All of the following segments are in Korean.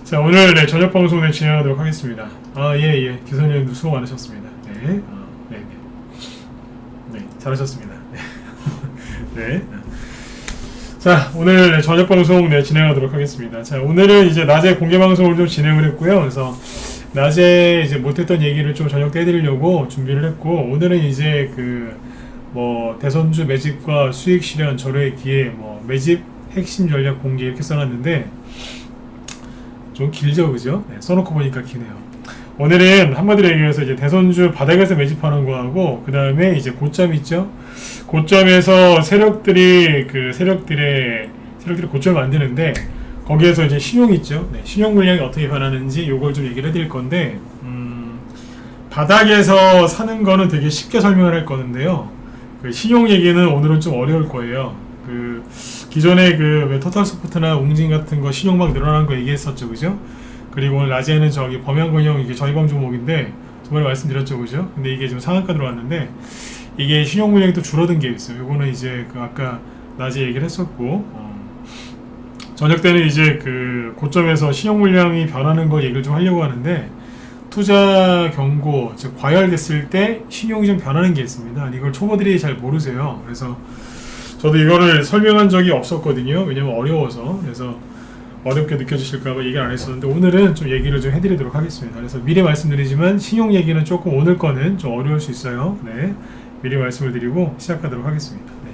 자, 오늘 네, 저녁 방송 네, 진행하도록 하겠습니다. 예. 기사님도 수고 많으셨습니다. 네. 네. 네, 잘하셨습니다. 네. 자, 오늘 네, 저녁 방송 네, 진행하도록 하겠습니다. 자, 오늘은 이제 낮에 공개 방송을 좀 진행을 했고요. 그래서 낮에 이제 못했던 얘기를 좀 저녁 때 해드리려고 준비를 했고, 오늘은 이제 대선주 매집과 수익 실현 절호의 기회, 매집 핵심 전략 공개 이렇게 써놨는데, 좀 길죠, 그죠? 네, 써놓고 보니까 기네요. 오늘은 한마디로 얘기해서 이제 대선주 바닥에서 매집하는 거하고, 그 다음에 이제 고점 있죠? 고점에서 세력들이 고점을 만드는데, 거기에서 이제 신용 있죠? 네, 신용 물량이 어떻게 변하는지 요걸 좀 얘기를 해드릴 건데, 바닥에서 사는 거는 되게 쉽게 설명을 할 거는데요. 그 신용 얘기는 오늘은 좀 어려울 거예요. 기존에 토탈소프트나 웅진 같은 거 신용 막 늘어난 거 얘기했었죠, 그죠? 그리고 오늘 낮에는 범양건영 이게 저희방 종목인데 저번에 말씀드렸죠, 그죠? 근데 이게 지금 상한가 들어왔는데 이게 신용 물량이 또 줄어든 게 있어요. 요거는 이제 아까 낮에 얘기를 했었고, 저녁 때는 이제 고점에서 신용 물량이 변하는 걸 얘기를 좀 하려고 하는데, 투자 경고, 즉 과열됐을 때 신용이 좀 변하는 게 있습니다. 이걸 초보들이 잘 모르세요. 그래서 저도 이거를 설명한 적이 없었거든요. 왜냐면 어려워서. 그래서 어렵게 느껴지실까봐 얘기를 안 했었는데, 오늘은 좀 얘기를 좀 해드리도록 하겠습니다. 그래서 미리 말씀드리지만 신용 얘기는 조금 오늘 거는 좀 어려울 수 있어요. 네, 미리 말씀을 드리고 시작하도록 하겠습니다. 네.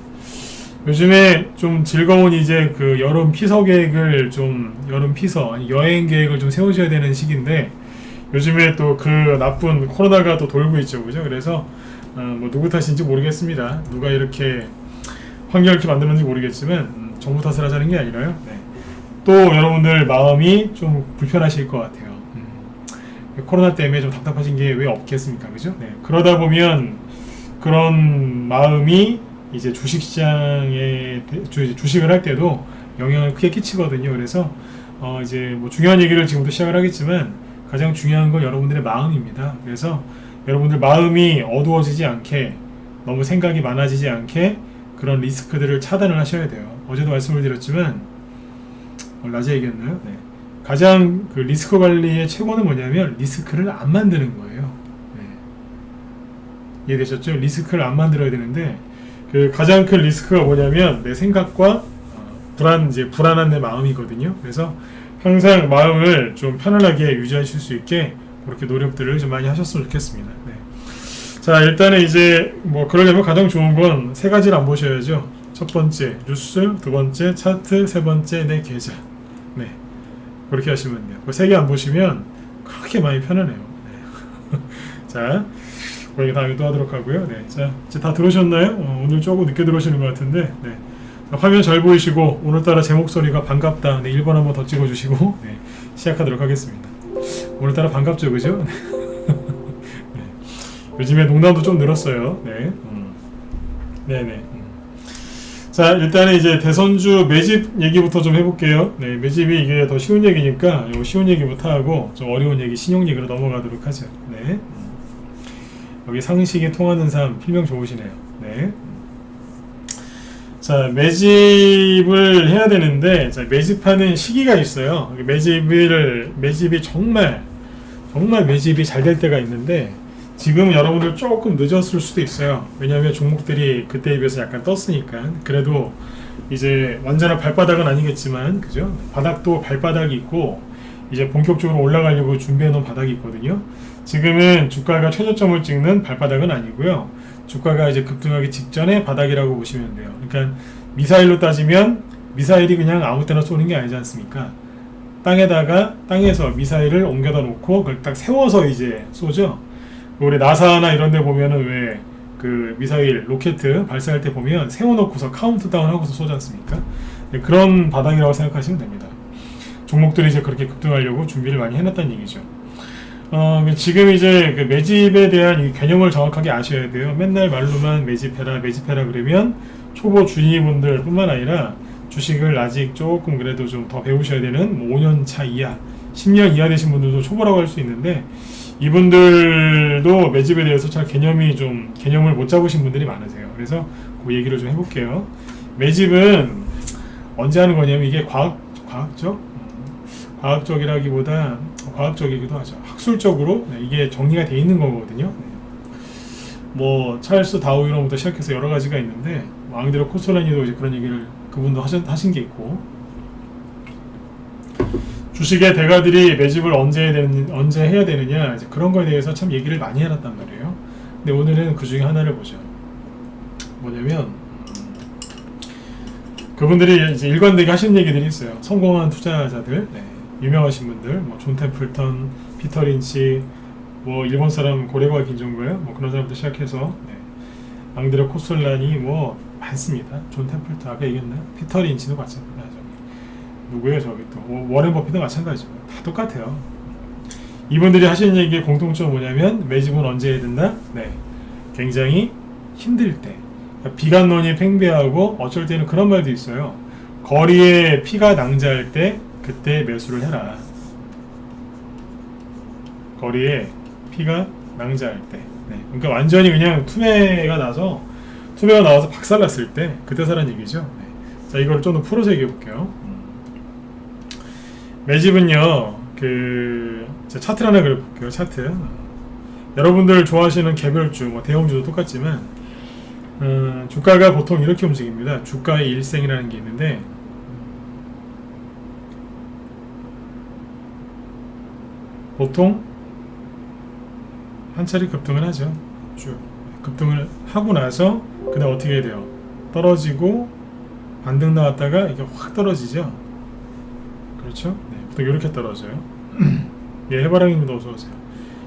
요즘에 좀 즐거운 이제 여름 피서 계획을 여행 계획을 좀 세우셔야 되는 시기인데, 요즘에 또 나쁜 코로나가 또 돌고 있죠, 그죠? 그래서 누구 탓인지 모르겠습니다. 누가 이렇게 환경을 이렇게 만드는지 모르겠지만 정부 탓을 하자는 게 아니라요. 네. 또 여러분들 마음이 좀 불편하실 것 같아요. 코로나 때문에 좀 답답하신 게 왜 없겠습니까, 그죠? 네. 그러다 보면 그런 마음이 이제 주식시장에 주식을 할 때도 영향을 크게 끼치거든요. 그래서 이제 중요한 얘기를 지금부터 시작을 하겠지만, 가장 중요한 건 여러분들의 마음입니다. 그래서 여러분들 마음이 어두워지지 않게, 너무 생각이 많아지지 않게 그런 리스크들을 차단을 하셔야 돼요. 어제도 말씀을 드렸지만, 낮에 얘기했나요? 네. 가장 리스크 관리의 최고는 뭐냐면 리스크를 안 만드는 거예요. 네. 이해되셨죠? 리스크를 안 만들어야 되는데, 가장 큰 리스크가 뭐냐면 내 생각과 불안한 내 마음이거든요. 그래서 항상 마음을 좀 편안하게 유지하실 수 있게 그렇게 노력들을 좀 많이 하셨으면 좋겠습니다. 네. 자, 일단은 이제 그러려면 가장 좋은 건 세 가지를 안 보셔야죠. 첫 번째 뉴스, 두 번째 차트, 세 번째 내 계좌. 네, 그렇게 하시면 돼요. 그 세 개 안 보시면 그렇게 많이 편안해요. 네. 자, 우리 다음에 또 하도록 하고요. 네, 자, 이제 다 들어오셨나요? 오늘 조금 늦게 들어오시는 것 같은데, 네. 화면 잘 보이시고 오늘따라 제 목소리가 반갑다. 네, 1번 한번 더 찍어주시고 네, 시작하도록 하겠습니다. 오늘따라 반갑죠, 그죠? 네. 요즘에 농담도 좀 늘었어요. 네. 네네. 자, 일단은 이제 대선주 매집 얘기부터 좀 해볼게요. 네, 매집이 이게 더 쉬운 얘기니까 요 쉬운 얘기부터 하고 좀 어려운 얘기, 신용 얘기로 넘어가도록 하죠. 네. 여기 상식이 통하는 사람 필명 좋으시네요. 네. 자, 매집을 해야 되는데, 자, 매집하는 시기가 있어요. 매집이 정말 매집이 잘 될 때가 있는데, 지금 여러분들 조금 늦었을 수도 있어요. 왜냐하면 종목들이 그때에 비해서 약간 떴으니까. 그래도 이제 완전한 발바닥은 아니겠지만, 그죠? 바닥도 발바닥이 있고, 이제 본격적으로 올라가려고 준비해 놓은 바닥이 있거든요. 지금은 주가가 최저점을 찍는 발바닥은 아니고요. 주가가 이제 급등하기 직전에 바닥이라고 보시면 돼요. 그러니까 미사일로 따지면 미사일이 그냥 아무 때나 쏘는 게 아니지 않습니까? 땅에서 미사일을 옮겨다 놓고 그걸 딱 세워서 이제 쏘죠. 우리 나사나 이런 데 보면은 왜 미사일, 로켓 발사할 때 보면 세워놓고서 카운트다운 하고서 쏘지 않습니까? 네, 그런 바닥이라고 생각하시면 됩니다. 종목들이 이제 그렇게 급등하려고 준비를 많이 해놨다는 얘기죠. 지금 이제 매집에 대한 이 개념을 정확하게 아셔야 돼요. 맨날 말로만 매집해라 그러면 초보 주인분들 뿐만 아니라 주식을 아직 조금 그래도 좀 더 배우셔야 되는 5년 차 이하, 10년 이하 되신 분들도 초보라고 할 수 있는데, 이분들도 매집에 대해서 잘 개념을 못 잡으신 분들이 많으세요. 그래서 그 얘기를 좀 해볼게요. 매집은 언제 하는 거냐면, 이게 과학적? 과학적이라기보다 과학적이기도 하죠. 학술적으로 이게 정리가 돼 있는 거거든요. 뭐 찰스 다윈부터 시작해서 여러 가지가 있는데 뭐 앙드레 코스톨라니도 이제 그런 얘기를 그분도 하신 게 있고, 주식의 대가들이 매집을 언제 해야 되느냐, 이제 그런 거에 대해서 참 얘기를 많이 해놨단 말이에요. 근데 오늘은 그 중에 하나를 보죠. 뭐냐면 그분들이 이제 일관되게 하시는 얘기들이 있어요. 성공한 투자자들, 유명하신 분들, 뭐 존 템플턴, 피터 린치, 뭐 일본 사람 고레과 긴종글, 뭐 그런 사람부터 시작해서 앙드레 코스톨라니 뭐 많습니다. 존 템플턴 아까 얘기했나요? 피터 린치도 마찬가지죠. 누구예요 저기 또 워렌 버핏도 마찬가지고 다 똑같아요. 이분들이 하시는 얘기의 공통점은 뭐냐면 매집은 언제 해야 된다? 굉장히 힘들 때, 비관론이 팽배하고 어쩔 때는 그런 말도 있어요. 거리에 피가 낭자할 때 그때 매수를 해라. 거리에 피가 낭자할 때, 그러니까 완전히 그냥 투매가 나와서 박살났을 때 그때 사라는 얘기죠. 자, 이걸 좀 더 풀어서 얘기해 볼게요. 매집은요, 차트를 하나 그려볼게요. 차트. 여러분들 좋아하시는 개별주, 뭐 대형주도 똑같지만, 주가가 보통 이렇게 움직입니다. 주가의 일생이라는 게 있는데, 보통 한 차례 급등을 하죠. 쭉 급등을 하고 나서 그다음 어떻게 해야 돼요? 떨어지고 반등 나왔다가 이게 확 떨어지죠. 그렇죠? 보통 이렇게 떨어져요. 예, 해바라기님도 어서 오세요.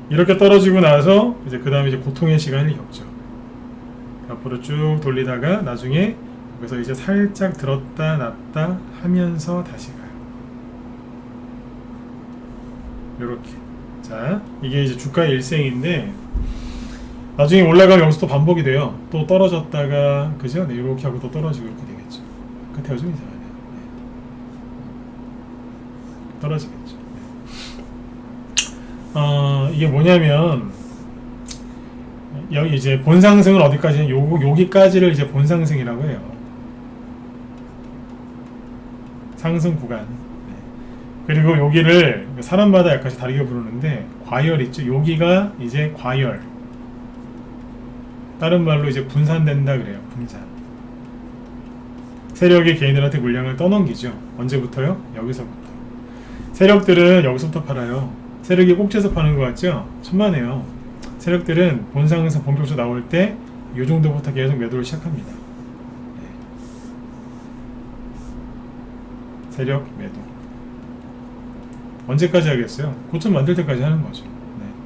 이렇게 떨어지고 나서 이제 그 다음에 이제 고통의 시간을 겪죠. 앞으로 쭉 돌리다가 나중에 여기서 이제 살짝 들었다 놨다 하면서 다시 가요. 요렇게. 자, 이게 이제 주가의 일생인데, 나중에 올라가면 여기서 또 반복이 돼요. 또 떨어졌다가, 그죠? 이렇게 하고 또 떨어지고 이렇게 되겠죠. 끝에 좀 이상하네요. 떨어지겠죠. 이게 뭐냐면, 여기 이제 본상승은 어디까지, 여기까지를 이제 본상승이라고 해요. 상승 구간. 그리고 여기를 사람마다 약간씩 다르게 부르는데, 과열 있죠. 여기가 이제 과열. 다른 말로 이제 분산된다 그래요. 분산. 세력이 개인들한테 물량을 떠넘기죠. 언제부터요? 여기서부터. 세력들은 여기서부터 팔아요. 세력이 꼭지에서 파는 것 같죠? 천만에요. 세력들은 본상에서 본격적으로 나올 때 이 정도부터 계속 매도를 시작합니다. 세력 매도. 언제까지 하겠어요? 고점 만들 때까지 하는 거죠.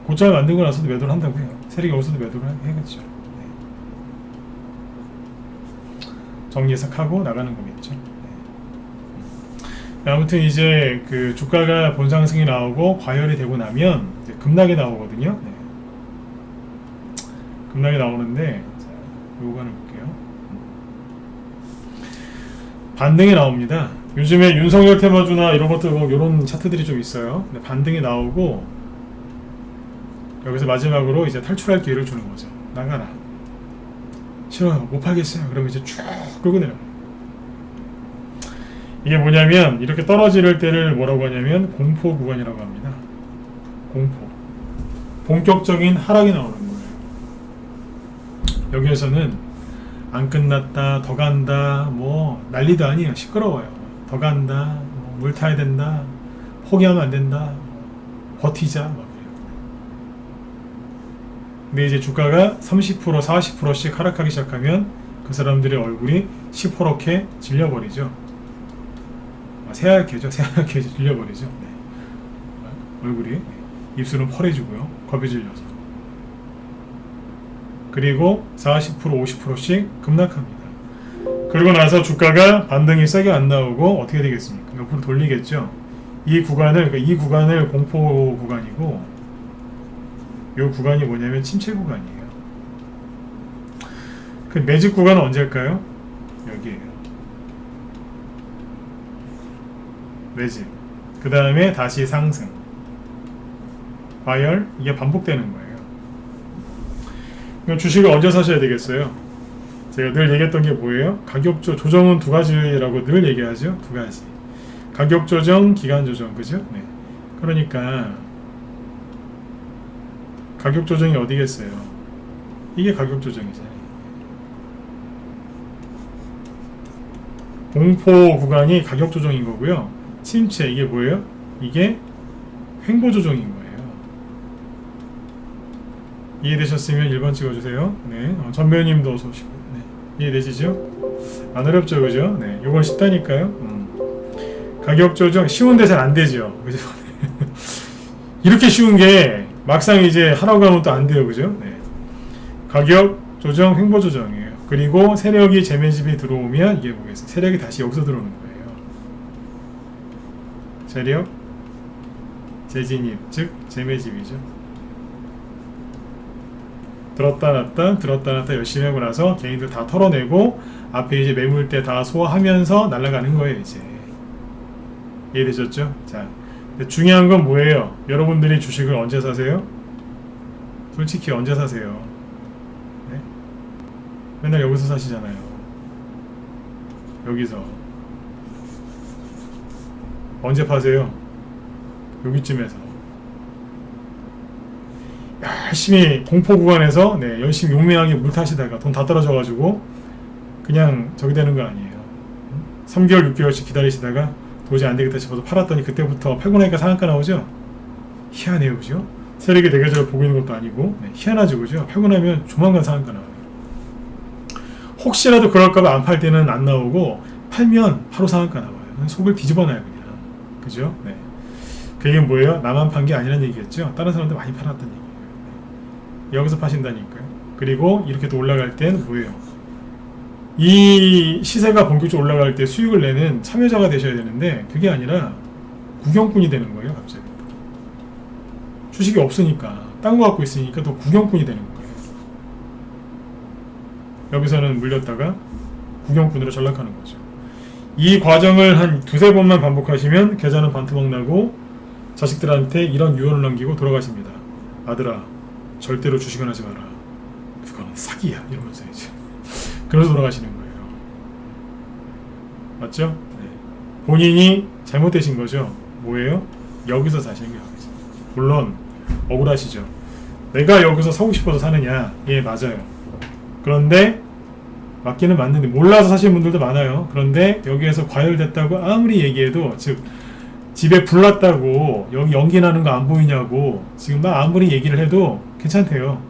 고점을 만들고 나서도 매도를 한다고 해요. 세력이 여기서도 매도를 해야겠죠. 정리해서 하고 나가는 거겠죠. 아무튼 이제 그 주가가 본상승이 나오고 과열이 되고 나면 이제 급락이 나오거든요. 급락이 나오는데, 자, 요거 하나 볼게요. 반등이 나옵니다. 요즘에 윤석열 테마주나 이런 것들 뭐 이런 차트들이 좀 있어요. 근데 반등이 나오고 여기서 마지막으로 이제 탈출할 기회를 주는 거죠. 나가라. 싫어요. 못 팔겠어요. 그러면 이제 쭉 끌고 내려가요. 이게 뭐냐면 이렇게 떨어질 때를 뭐라고 하냐면 공포 구간이라고 합니다. 공포. 본격적인 하락이 나오는 거예요. 여기에서는 안 끝났다, 더 간다, 뭐 난리도 아니에요. 시끄러워요. 더 간다, 물 타야 된다, 포기하면 안 된다, 버티자, 막 그래요. 근데 이제 주가가 30%, 40%씩 하락하기 시작하면 그 사람들의 얼굴이 시퍼렇게 질려버리죠. 새하얗게 질려버리죠. 얼굴이. 입술은 펄해지고요. 겁이 질려서. 그리고 40%, 50%씩 급락합니다. 그리고 나서 주가가 반등이 세게 안 나오고 어떻게 되겠습니까? 옆으로 돌리겠죠. 이 구간을 공포 구간이고, 이 구간이 뭐냐면 침체 구간이에요. 그 매집 구간은 언제일까요? 여기에요. 매집. 그 다음에 다시 상승. 과열. 이게 반복되는 거예요. 그럼 주식을 언제 사셔야 되겠어요? 제가 늘 얘기했던 게 뭐예요? 가격 조정은 두 가지라고 늘 얘기하죠. 두 가지. 가격 조정, 기간 조정, 그죠? 네. 그러니까 가격 조정이 어디겠어요? 이게 가격 조정이잖아요. 공포 구간이 가격 조정인 거고요. 침체 이게 뭐예요? 이게 횡보 조정인 거예요. 이해되셨으면 1번 찍어주세요. 네, 전배우님도 어서 오시고. 네. 이해되시죠? 안 어렵죠, 그죠? 네, 이건 쉽다니까요. 가격 조정 쉬운데 잘 안 되죠, 그죠? 이렇게 쉬운 게 막상 이제 하라고 하면 또 안 돼요, 그죠? 네. 가격 조정, 횡보 조정이에요. 그리고 세력이 재매집이 들어오면 이게 뭐겠어요? 세력이 다시 여기서 들어오는 거예요. 세력 재진입, 즉 재매집이죠. 들었다 놨다 열심히 하고 나서 개인들 다 털어내고 앞에 이제 매물대 다 소화하면서 날아가는 거예요, 이제. 이해되셨죠? 자, 중요한 건 뭐예요? 여러분들이 주식을 언제 사세요? 솔직히 언제 사세요? 네? 맨날 여기서 사시잖아요. 여기서. 언제 파세요? 여기쯤에서. 열심히 공포 구간에서 네, 열심히 용맹하게 물 타시다가 돈 다 떨어져가지고 그냥 저기 되는 거 아니에요. 3개월, 6개월씩 기다리시다가 도저히 안 되겠다 싶어서 팔았더니 그때부터 팔고 나니까 상한가 나오죠? 희한해요, 그죠? 세력이 내 계좌를 보고 있는 것도 아니고 네, 희한하죠, 그죠? 팔고 나면 조만간 상한가 나와요. 혹시라도 그럴까봐 안 팔 때는 안 나오고 팔면 바로 상한가 나와요. 속을 뒤집어놔요, 그냥. 그죠? 네. 그게 뭐예요? 나만 판 게 아니라는 얘기겠죠? 다른 사람들 많이 팔았다는 얘기예요. 네. 여기서 파신다니까요. 그리고 이렇게 또 올라갈 때는 뭐예요? 이 시세가 본격적으로 올라갈 때 수익을 내는 참여자가 되셔야 되는데 그게 아니라 구경꾼이 되는 거예요, 갑자기. 주식이 없으니까 딴 거 갖고 있으니까 또 구경꾼이 되는 거예요. 여기서는 물렸다가 구경꾼으로 전락하는 거죠. 이 과정을 한 두세 번만 반복하시면 계좌는 반토막 나고 자식들한테 이런 유언을 남기고 돌아가십니다. 아들아, 절대로 주식은 하지 마라. 그거는 사기야. 이러면서 이제 그러면서 돌아가시는 거예요. 맞죠? 네. 본인이 잘못되신 거죠. 뭐예요? 여기서 사시는 게 아니죠. 물론 억울하시죠. 내가 여기서 사고 싶어서 사느냐? 예, 맞아요. 그런데 맞기는 맞는데 몰라서 사시는 분들도 많아요. 그런데 여기에서 과열됐다고 아무리 얘기해도, 즉 집에 불났다고 여기 연기 나는 거 안 보이냐고 지금 막 아무리 얘기를 해도 괜찮대요.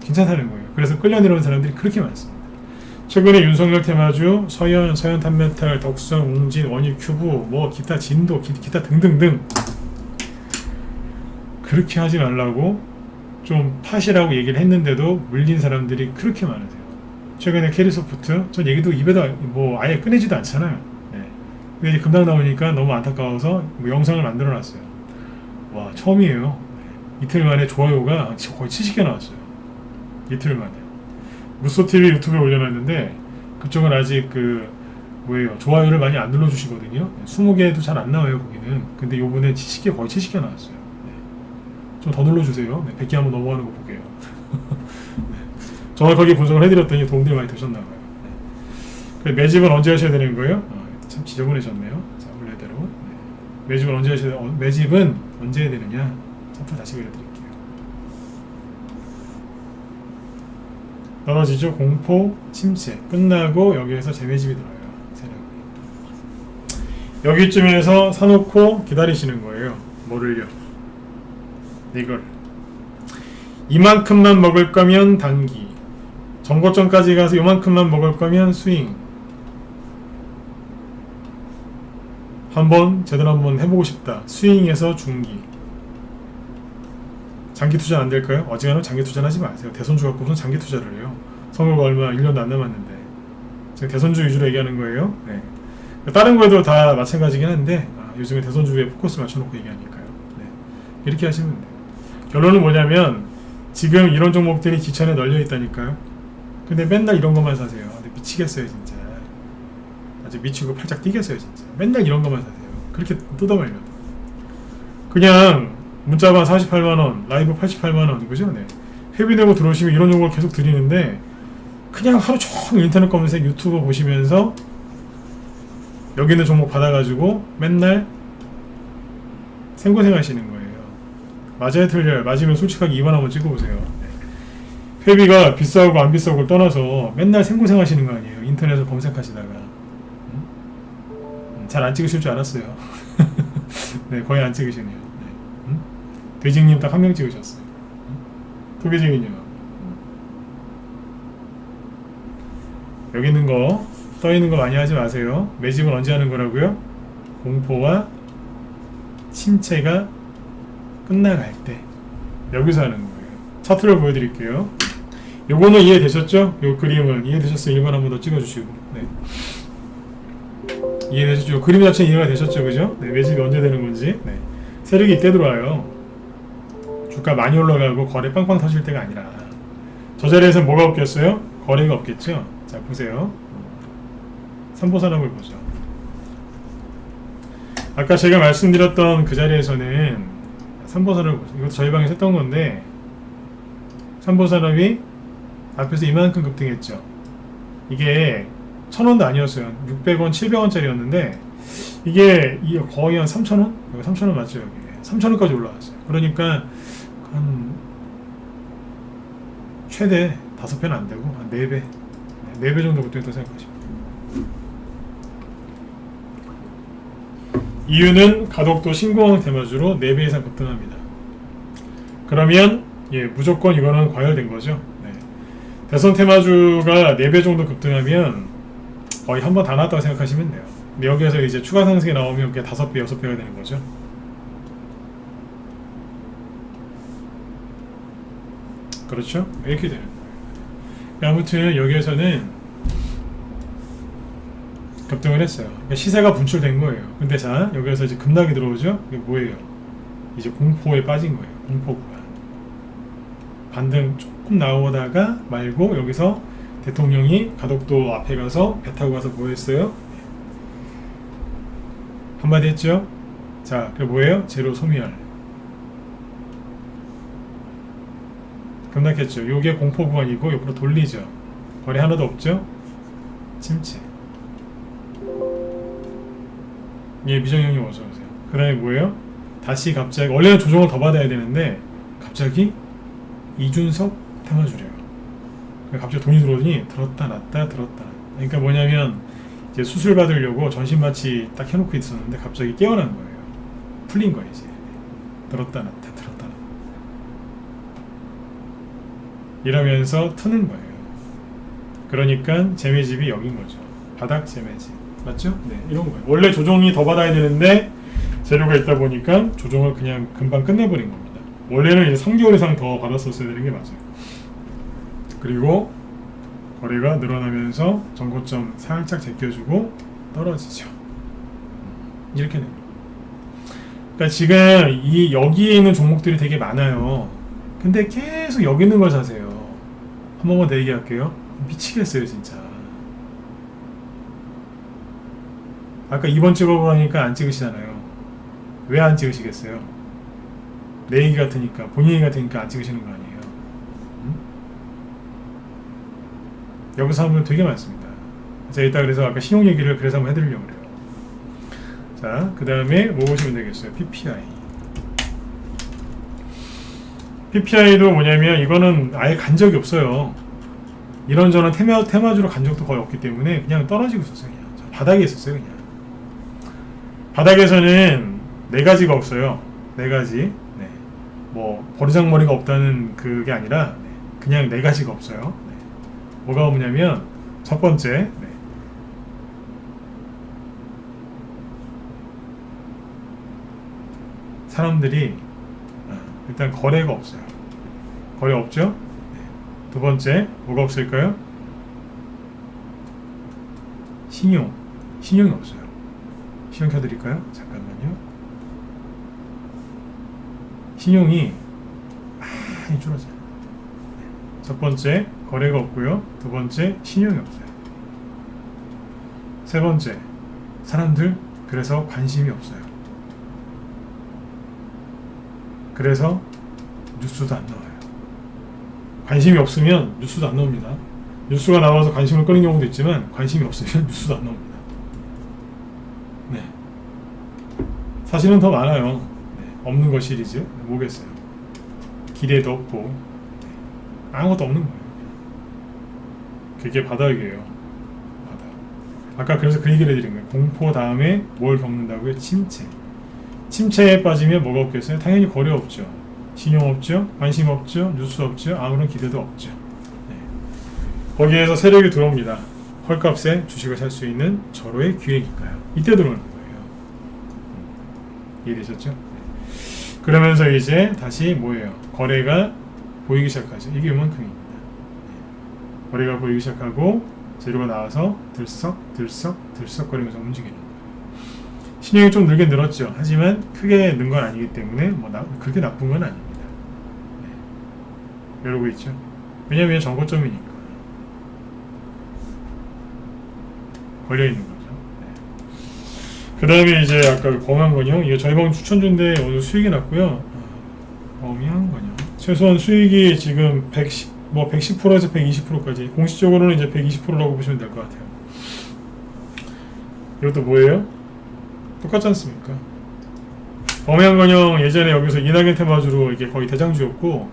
괜찮다는 거예요. 그래서 끌려 내려온 사람들이 그렇게 많습니다. 최근에 윤석열 테마주, 서현 탄메탈, 덕선, 웅진, 원유큐브, 뭐 기타 진도, 기타 등등등 그렇게 하지 말라고 좀 파시라고 얘기를 했는데도 물린 사람들이 그렇게 많으세요. 최근에 캐리소프트, 전 얘기도 입에다 뭐 아예 꺼내지도 않잖아요. 네. 근데 이제 금방 나오니까 너무 안타까워서 뭐 영상을 만들어 놨어요. 와, 처음이에요. 네. 이틀 만에 좋아요가 거의 70개 나왔어요. 이틀 만에. 무소TV 유튜브에 올려놨는데 그쪽은 아직 좋아요를 많이 안 눌러주시거든요. 20개도 잘 안 나와요, 거기는. 근데 요번에 70개, 거의 70개 나왔어요. 네. 좀 더 눌러주세요. 네, 100개 한번 넘어가는 거 보게요. 정확하게 분석을 해드렸더니 도움들이 많이 되셨나봐요. 네. 매집은 언제 하셔야 되는 거예요? 참 지저분해졌네요. 자, 원래대로. 네. 매집은 언제 해야 되느냐? 차트 다시 그려드릴게요. 떨어지죠? 공포, 침체. 끝나고 여기에서 재매집이 들어요. 세력이. 여기쯤에서 사놓고 기다리시는 거예요. 뭐를요? 이걸. 이만큼만 먹을 거면 단기. 정고점까지 가서 요만큼만 먹을 거면 스윙. 제대로 한번 해보고 싶다. 스윙에서 중기. 장기 투자 안 될까요? 어지간하면 장기 투자는 하지 마세요. 대선주 갖고선 장기 투자를 해요. 선거가 얼마 1년도 안 남았는데. 제가 대선주 위주로 얘기하는 거예요. 네. 다른 거에도 다 마찬가지긴 한데 요즘에 대선주에 포커스 맞춰놓고 얘기하니까요. 네. 이렇게 하시면 돼요. 결론은 뭐냐면 지금 이런 종목들이 기천에 널려 있다니까요. 근데 맨날 이런 것만 사세요. 근데 미치겠어요, 진짜. 아주 미치고 팔짝 뛰겠어요, 진짜. 맨날 이런 것만 사세요. 그렇게 뜯어말려도. 그냥 문자방 48만원, 라이브 88만원, 그죠? 네. 회비 내고 들어오시면 이런 종목을 계속 드리는데, 그냥 하루 종일 인터넷 검색, 유튜브 보시면서 여기 있는 종목 받아가지고 맨날 생고생 하시는 거예요. 맞아요, 틀려요? 맞으면 솔직하게 2번 한번 찍어보세요. 회비가 비싸고 안 비싸고를 떠나서 맨날 생고생 하시는 거 아니에요. 인터넷을 검색하시다가. 잘 안 찍으실 줄 알았어요. 네, 거의 안 찍으시네요. 네. 돼지님 딱 한 명 찍으셨어요. 토개징이요. 여기 있는 거, 떠 있는 거 많이 하지 마세요. 매집은 언제 하는 거라고요? 공포와 침체가 끝나갈 때 여기서 하는 거예요. 차트를 보여드릴게요. 요거는 이해되셨죠? 요 그림은 이해되셨어요? 1번 한 번 더 찍어주시고. 네. 이해되셨죠? 그림 자체는 이해가 되셨죠? 그죠? 네, 매집이 언제 되는 건지. 네. 세력이 이때 들어와요. 주가 많이 올라가고 거래 빵빵 터질 때가 아니라. 저 자리에서 뭐가 없겠어요? 거래가 없겠죠? 자, 보세요. 삼보산업을 보죠. 아까 제가 말씀드렸던 그 자리에서는 삼보산업을 보죠. 이것도 저희 방에서 했던 건데, 삼보산업이 앞에서 이만큼 급등했죠. 이게 1,000원도 아니었어요. 600원, 700원짜리였는데 이게 거의 한 3,000원? 여기 3,000원 맞죠? 여기 3,000원까지 올라왔어요. 그러니까 한 최대 5배는 안 되고 한 4배 4배 정도 급등했다고 생각하시면 돼요. 이유는 가덕도 신공항 테마주로 4배 이상 급등합니다. 그러면 무조건 이거는 과열된 거죠. 네. 대선 테마주가 4배 정도 급등하면 거의 한 번 다 나왔다고 생각하시면 돼요. 근데 여기에서 이제 추가 상승이 나오면 그게 5배, 6배가 되는 거죠. 그렇죠? 이렇게 되는 거예요. 아무튼 여기에서는 급등을 했어요. 그러니까 시세가 분출된 거예요. 근데 자, 여기에서 이제 급락이 들어오죠? 이게 뭐예요? 이제 공포에 빠진 거예요. 공포 구간. 반등 조금 나오다가 말고 여기서 대통령이 가덕도 앞에 가서 배 타고 가서 뭐 했어요? 한마디 했죠? 자, 그게 뭐예요? 제로 소멸. 급락했죠. 요게 공포 구간이고 옆으로 돌리죠. 거래 하나도 없죠? 침체. 미정형님 어서오세요. 그 다음에 뭐예요? 다시 갑자기 원래는 조정을 더 받아야 되는데 갑자기 이준석 테마주래요. 갑자기 돈이 들어오더니 들었다 놨다 들었다. 그러니까 뭐냐면 이제 수술 받으려고 전신 마취 딱 해놓고 있었는데 갑자기 깨어난 거예요. 풀린 거예요 이제. 들었다 놨다 들었다 놨다. 이러면서 트는 거예요. 그러니까 재매집이 여긴 거죠. 바닥 재매집. 맞죠? 네, 이런 거예요. 원래 조정이 더 받아야 되는데 재료가 있다 보니까 조정을 그냥 금방 끝내버린 겁니다. 원래는 이제 3개월 이상 더 받았었어야 되는 게 맞아요. 그리고 거래가 늘어나면서 전고점 살짝 제껴주고 떨어지죠. 이렇게 됩니다. 그러니까 지금 여기에 있는 종목들이 되게 많아요. 근데 계속 여기 있는 걸 사세요. 한 번만 더 얘기할게요. 미치겠어요 진짜. 아까 2번 찍어보라니까 안 찍으시잖아요. 왜 안 찍으시겠어요? 내 얘기 같으니까, 본인 얘기 같으니까 안 찍으시는 거 아니에요. 여기서 하면 되게 많습니다. 자, 일단 그래서 아까 신용 얘기를 그래서 한번 해드리려고 그래요. 자, 그 다음에 뭐 보시면 되겠어요? PPI. PPI도 뭐냐면 이거는 아예 간 적이 없어요. 이런저런 테마주로 간 적도 거의 없기 때문에 그냥 떨어지고 있었어요. 그냥 바닥에 있었어요. 그냥 바닥에서는 4가지가 없어요. 4가지. 네. 뭐 버르장머리가 없다는 그게 아니라 그냥 4가지가 없어요. 네. 뭐가 없냐면 첫 번째, 사람들이 일단 거래가 없어요. 거래 없죠? 네. 두 번째, 뭐가 없을까요? 신용이 없어요. 신용 켜드릴까요? 잠깐만요. 신용이 많이 줄어져요. 첫 번째, 거래가 없고요. 두 번째, 신용이 없어요. 세 번째, 사람들 그래서 관심이 없어요. 그래서 뉴스도 안 나와요. 관심이 없으면 뉴스도 안 나옵니다. 뉴스가 나와서 관심을 끄는 경우도 있지만 관심이 없으면 뉴스도 안 나옵니다. 사실은 더 많아요. 네. 없는 것 시리즈 뭐겠어요. 기대도 없고 네. 아무것도 없는 거예요. 그게 바닥이에요. 바닥. 아까 그래서 그 얘기를 해드린 거예요. 공포 다음에 뭘 겪는다고요? 침체. 침체에 빠지면 뭐가 없겠어요? 당연히 거래 없죠. 신용 없죠. 관심 없죠. 뉴스 없죠. 아무런 기대도 없죠. 네. 거기에서 세력이 들어옵니다. 헐값에 주식을 살 수 있는 절호의 기회니까요. 이때 들어오는 거예요. 이해되셨죠? 네. 그러면서 이제 다시 뭐예요? 거래가 보이기 시작하죠. 이게 요만큼입니다. 네. 거래가 보이기 시작하고 재료가 나와서 들썩거리면서 움직이는 거예요. 신용이 좀 늘긴 늘었죠. 하지만 크게 는 건 아니기 때문에 뭐 그렇게 나쁜 건 아닙니다. 네. 이러고 있죠. 왜냐면 정고점이니까 걸려있는 거죠. 네. 그 다음에 이제 아까 범양건영 이거 저희 방 추천주인데 오늘 수익이 났고요. 범양건영 최소한 수익이 지금 110%에서 120%까지 공식적으로는 이제 120%라고 보시면 될 것 같아요. 이것도 뭐예요? 똑같지 않습니까? 범양건영 예전에 여기서 이낙연 테마주로 이게 거의 대장주였고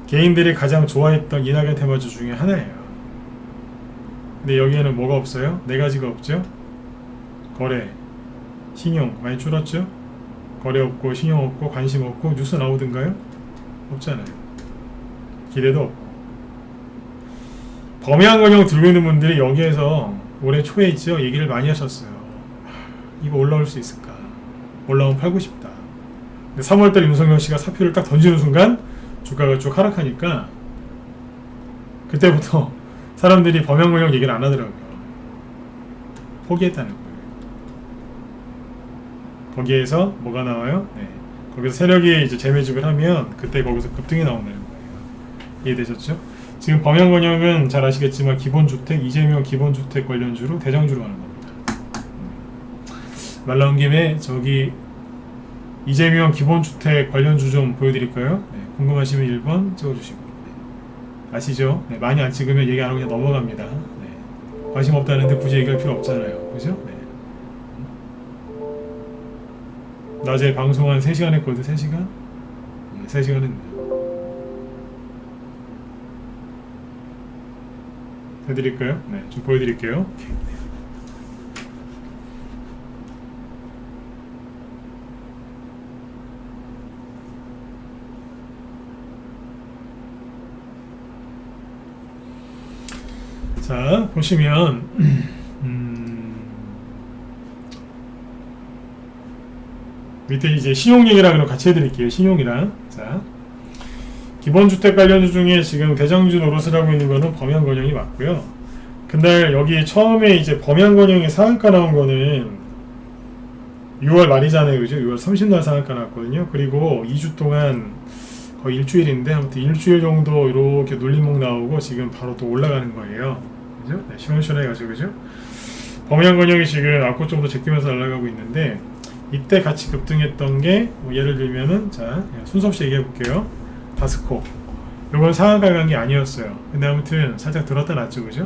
개인들이 가장 좋아했던 이낙연 테마주 중에 하나예요. 근데 여기에는 뭐가 없어요? 네 가지가 없죠? 거래, 신용 많이 줄었죠? 거래 없고 신용 없고 관심 없고 뉴스 나오던가요? 없잖아요. 기대도 없고. 범양건영 들고 있는 분들이 여기에서 올해 초에 있죠? 얘기를 많이 하셨어요. 이거 올라올 수 있을까? 올라오면 팔고 싶다. 3월달 윤석열 씨가 사표를 딱 던지는 순간 주가가 쭉 하락하니까 그때부터 사람들이 범양건영 얘기를 안 하더라고요. 포기했다는 거예요. 거기에서 뭐가 나와요? 네. 거기서 세력이 이제 재매집을 하면 그때 거기서 급등이 나온다는 거예요. 이해되셨죠? 지금 범양건영은 잘 아시겠지만 기본주택, 이재명 기본주택 관련주로 대장주로 하는 겁니다. 말 나온 김에 저기 이재명 기본주택 관련주 좀 보여드릴까요? 네, 궁금하시면 1번 찍어주시고 네. 아시죠? 네, 많이 안 찍으면 얘기 안 하고 그냥 넘어갑니다. 네. 관심 없다는데 굳이 얘기할 필요 없잖아요. 그죠? 네. 낮에 방송 한 3시간 했거든. 3시간? 네, 3시간 했네요. 해드릴까요? 네, 좀 보여드릴게요. 자, 보시면 밑에 이제 신용 얘기랑 같이 해드릴게요. 신용이랑. 자, 기본주택 관련주 중에 지금 대장주 노릇을 하고 있는 거는 범양건영이 맞고요. 근데 여기 처음에 이제 범양건영이 상한가 나온 거는 6월 말이잖아요. 그죠? 6월 30날 상한가 나왔거든요. 그리고 2주 동안 거의 일주일인데 아무튼 일주일 정도 이렇게 눌림목 나오고 지금 바로 또 올라가는 거예요. 그죠? 네, 시원시원하게 가죠. 그죠? 범양건영이 지금 앞고 정도 제끼면서 날아가고 있는데 이때 같이 급등했던 게 뭐 예를 들면은 자 순서 없이 얘기해 볼게요. 다스코 이건 상한가 간 게 아니었어요. 근데 아무튼 살짝 들었다 놨죠. 그죠?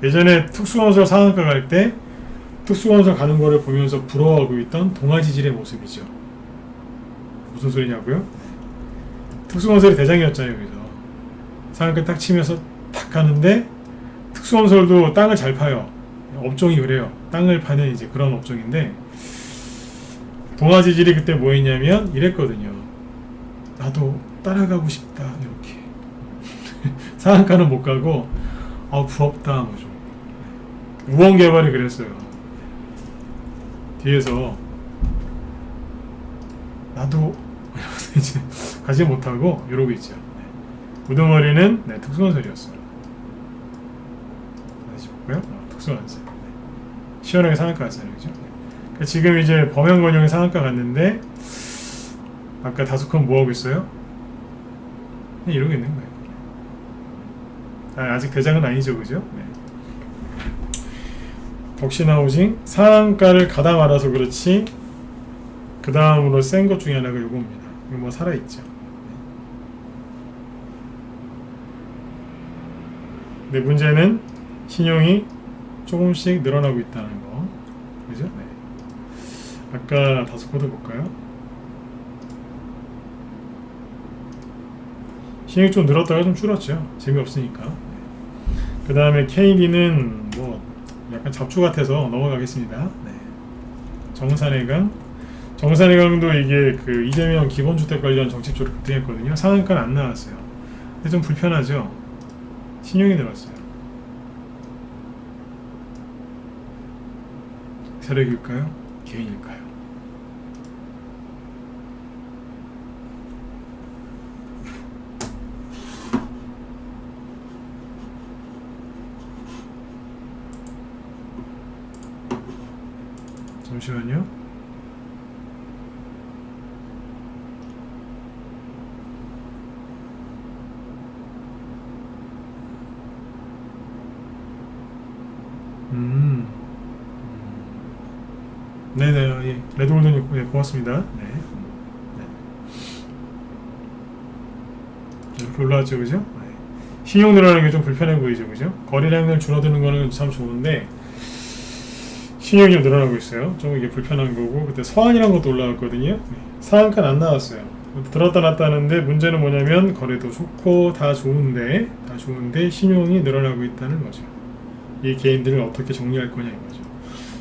네. 예전에 특수건설 상한가 갈 때 특수건설 가는 거를 보면서 부러워하고 있던 동아지질의 모습이죠. 무슨 소리냐고요? 특수건설이 대장이었잖아요. 그래서 상한가 딱 치면서 탁 가는데 특수건설도 땅을 잘 파요. 업종이 그래요. 땅을 파는 이제 그런 업종인데 동아지질이 그때 뭐 했냐면 이랬거든요. 나도 따라가고 싶다 이렇게 상한가는 못 가고 부럽다 뭐 좀 우원개발이 그랬어요. 뒤에서 나도 이제 가지 못하고 이러고 있죠. 우두머리는 특수건설이었어요. 다시 볼까요? 특수건설. 시원하게 상한가 갔잖아요. 그죠? 그러니까 지금 이제 범양건영이 상한가 갔는데 아까 다수컨 뭐하고 있어요? 이러고 있는 거예요. 아직 대장은 아니죠. 그죠? 네. 덕신하우징 상한가를 가다 말아서 그렇지 그 다음으로 센 것 중에 하나가 요겁니다. 이거 뭐 살아있죠. 근데 문제는 신용이 조금씩 늘어나고 있다는 거. 그죠? 네. 아까 다섯 코드 볼까요? 신용이 좀 늘었다가 좀 줄었죠. 재미없으니까. 그 다음에 KD는 뭐 약간 잡초 같아서 넘어가겠습니다. 네. 정산해강도 이게 그 이재명 기본주택 관련 정책 쪽으로 급등했거든요. 상한가는 안 나왔어요. 근데 좀 불편하죠. 신용이 늘었어요. 세력일까요? 개인일까요? 잠시만요. 네네, 예. 레드골드님, 예, 고맙습니다. 네. 네. 이렇게 올라왔죠, 그죠? 네. 신용 늘어나는 게 좀 불편해 보이죠, 그죠? 거래량을 줄어드는 거는 참 좋은데, 신용이 좀 늘어나고 있어요. 좀 이게 불편한 거고, 그때 서한이라는 것도 올라왔거든요. 네. 상한가는 안 나왔어요. 들었다 놨다 하는데, 문제는 뭐냐면, 거래도 좋고, 다 좋은데, 신용이 늘어나고 있다는 거죠. 이 개인들을 어떻게 정리할 거냐, 이거죠.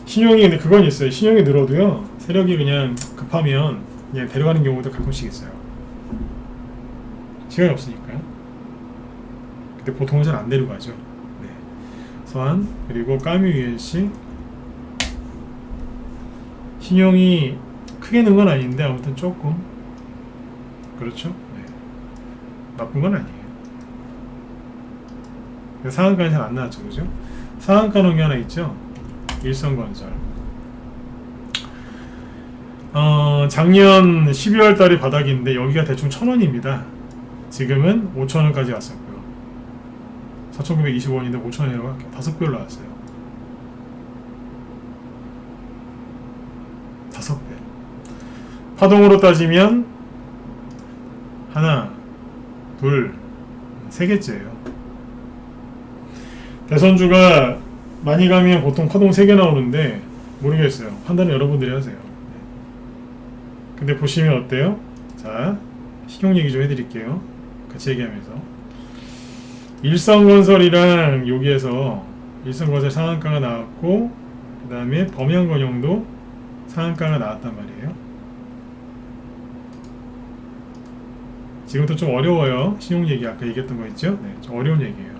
신용이, 근데 그건 있어요. 신용이 늘어도요, 세력이 그냥 급하면 그냥 데려가는 경우도 가끔씩 있어요. 시간이 없으니까요. 근데 보통은 잘 안 데려가죠. 네. 서한, 그리고 까뮤 UNC. 신용이 크게 는 건 아닌데, 아무튼 조금. 그렇죠? 네. 나쁜 건 아니에요. 상한가는 잘 안 나왔죠, 그죠? 상한가 놓은 게 하나 있죠? 일성건설. 작년 12월 달이 바닥인데 여기가 대충 1,000원입니다. 지금은 5,000원까지 왔었고요. 4,920원인데 5,000원이라고 5배 올라왔어요. 5배. 파동으로 따지면 하나, 둘, 세 개째예요. 대선주가 많이 가면 보통 파동 3개 나오는데 모르겠어요. 판단은 여러분들이 하세요. 근데 보시면 어때요? 자, 신용 얘기 좀 해드릴게요. 같이 얘기하면서. 일성건설이랑 여기에서 일성건설 상한가가 나왔고, 그 다음에 범양건영도 상한가가 나왔단 말이에요. 지금부터 좀 어려워요. 신용 얘기 아까 얘기했던 거 있죠? 네, 좀 어려운 얘기예요.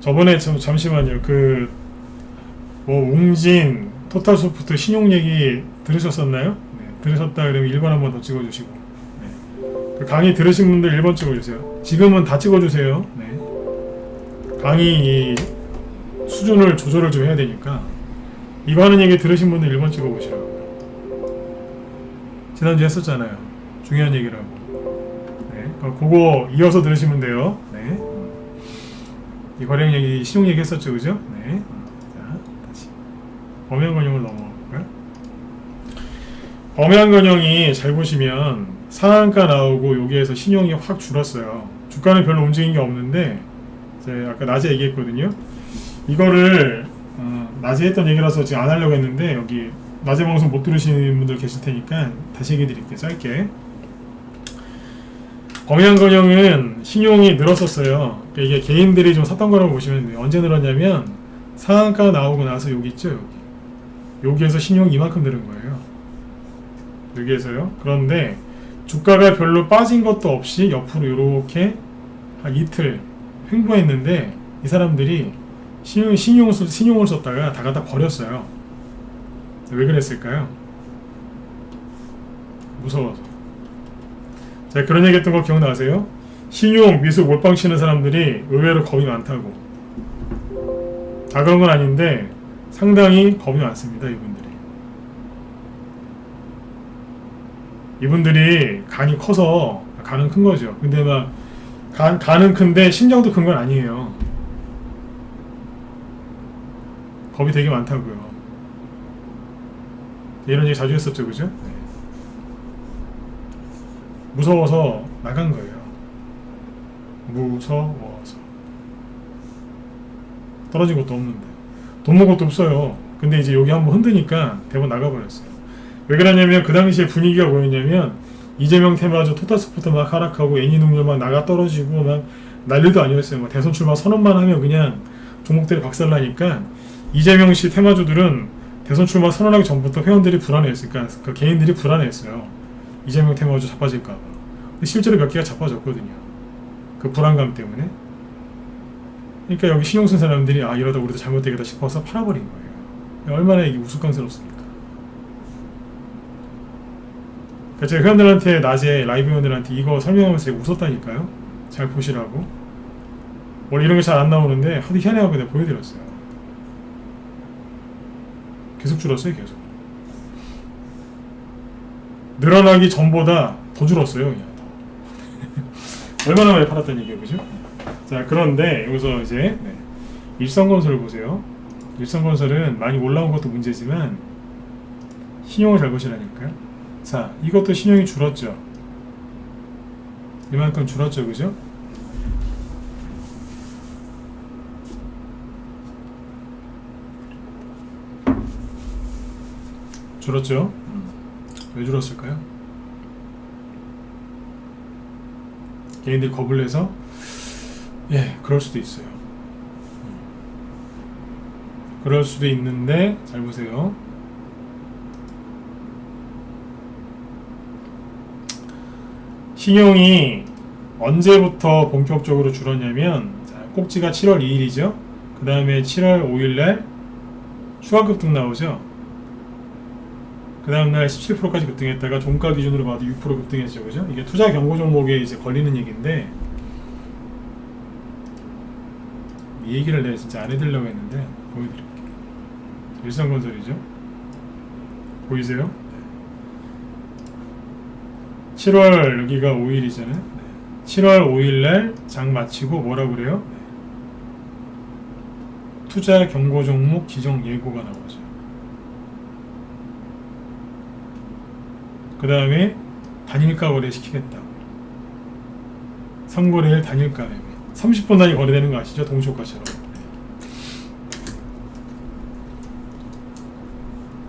저번에 잠시만요. 웅진, 토탈소프트 신용 얘기 들으셨었나요? 네, 들으셨다 그러면 1번 한번 더 찍어주시고, 네. 그 강의 들으신 분들 1번 찍어주세요. 지금은 다 찍어주세요. 네. 강의 수준을 조절을 좀 해야 되니까 이거 하는 얘기 들으신 분들 1번 찍어보시라고요. 지난주에 했었잖아요. 중요한 얘기라고. 네. 그거 이어서 들으시면 돼요. 네. 이 거래량 얘기, 신용 얘기 했었죠, 그죠? 네. 자, 다시. 범양건영을 넘어갈까요? 범양건영이 잘 보시면 상한가 나오고 여기에서 신용이 확 줄었어요. 주가는 별로 움직인 게 없는데, 제가 아까 낮에 얘기했거든요. 이거를, 낮에 했던 얘기라서 지금 안 하려고 했는데, 여기 낮에 방송 못 들으시는 분들 계실 테니까 다시 얘기 드릴게요, 짧게. 범양건영은 신용이 늘었었어요. 그러니까 이게 개인들이 좀 샀던 거라고 보시면 돼요. 언제 늘었냐면 상한가 나오고 나서 여기 있죠, 여기에서 신용이 이만큼 늘은 거예요. 여기에서요. 그런데 주가가 별로 빠진 것도 없이 옆으로 이렇게 한 이틀 횡보했는데 이 사람들이 신용을 썼다가 다 갖다 버렸어요. 왜 그랬을까요? 무서워서. 자, 그런 얘기 했던 거 기억나세요? 신용, 미수, 몰빵 치는 사람들이 의외로 겁이 많다고. 다 그런 건 아닌데 상당히 겁이 많습니다, 이분들이 간이 커서, 간은 큰 거죠. 근데 막 간은 큰데 심장도 큰 건 아니에요. 겁이 되게 많다고요. 이런 얘기 자주 했었죠, 그죠? 네. 무서워서 나간 거예요. 무서워서. 떨어진 것도 없는데 돈 먹은 것도 없어요. 근데 이제 여기 한번 흔드니까 대본 나가버렸어요. 왜 그러냐면 그 당시에 분위기가 뭐였냐면 이재명 테마주 토탈스포트 막 하락하고 애니동물 막 나가 떨어지고 막 난리도 아니었어요. 막 대선 출마 선언만 하면 그냥 종목들이 박살나니까 이재명 씨 테마주들은 대선 출마 선언하기 전부터 회원들이 불안해했어요. 그러니까 그 개인들이 불안해했어요. 이재명 테마주 자빠질까 봐. 근데 실제로 몇 개가 자빠졌거든요. 그 불안감 때문에. 그러니까 여기 신용 쓴 사람들이 아 이러다 우리도 잘못되겠다 싶어서 팔아버린 거예요. 얼마나 이게 우스꽝스럽습니까? 그러니까 제가 회원들한테 낮에 라이브 회원들한테 이거 설명하면서 웃었다니까요. 잘 보시라고. 원래 이런 게 잘 안 나오는데 하도 희한해하고 내가 보여드렸어요. 계속 줄었어요. 계속 늘어나기 전보다 더 줄었어요. 그냥 더. 얼마나 많이 팔았다는 얘기예요. 그죠? 자 그런데 여기서 이제 일성건설을 보세요. 일성건설은 많이 올라온 것도 문제지만 신용을 잘 보시라니까요. 자 이것도 신용이 줄었죠. 이만큼 줄었죠. 그죠? 줄었죠? 왜 줄었을까요? 개인들이 겁을 내서? 예, 그럴 수도 있어요. 그럴 수도 있는데 잘 보세요. 신용이 언제부터 본격적으로 줄었냐면 자, 꼭지가 7월 2일이죠. 그 다음에 7월 5일날 추가 급등 나오죠. 그 다음날 17%까지 급등했다가 종가 기준으로 봐도 6% 급등했죠. 그죠? 이게 투자 경고 종목에 이제 걸리는 얘기인데 이 얘기를 내가 진짜 안 해드리려고 했는데 보여드릴게요. 일성건설이죠. 보이세요? 7월 여기가 5일이잖아요. 7월 5일날 장 마치고 뭐라 그래요? 투자 경고 종목 지정 예고가 나오죠. 그 다음에 단일가 거래 시키겠다고. 상거래일 단일가 30분 단위 거래되는 거 아시죠? 동시효과처럼.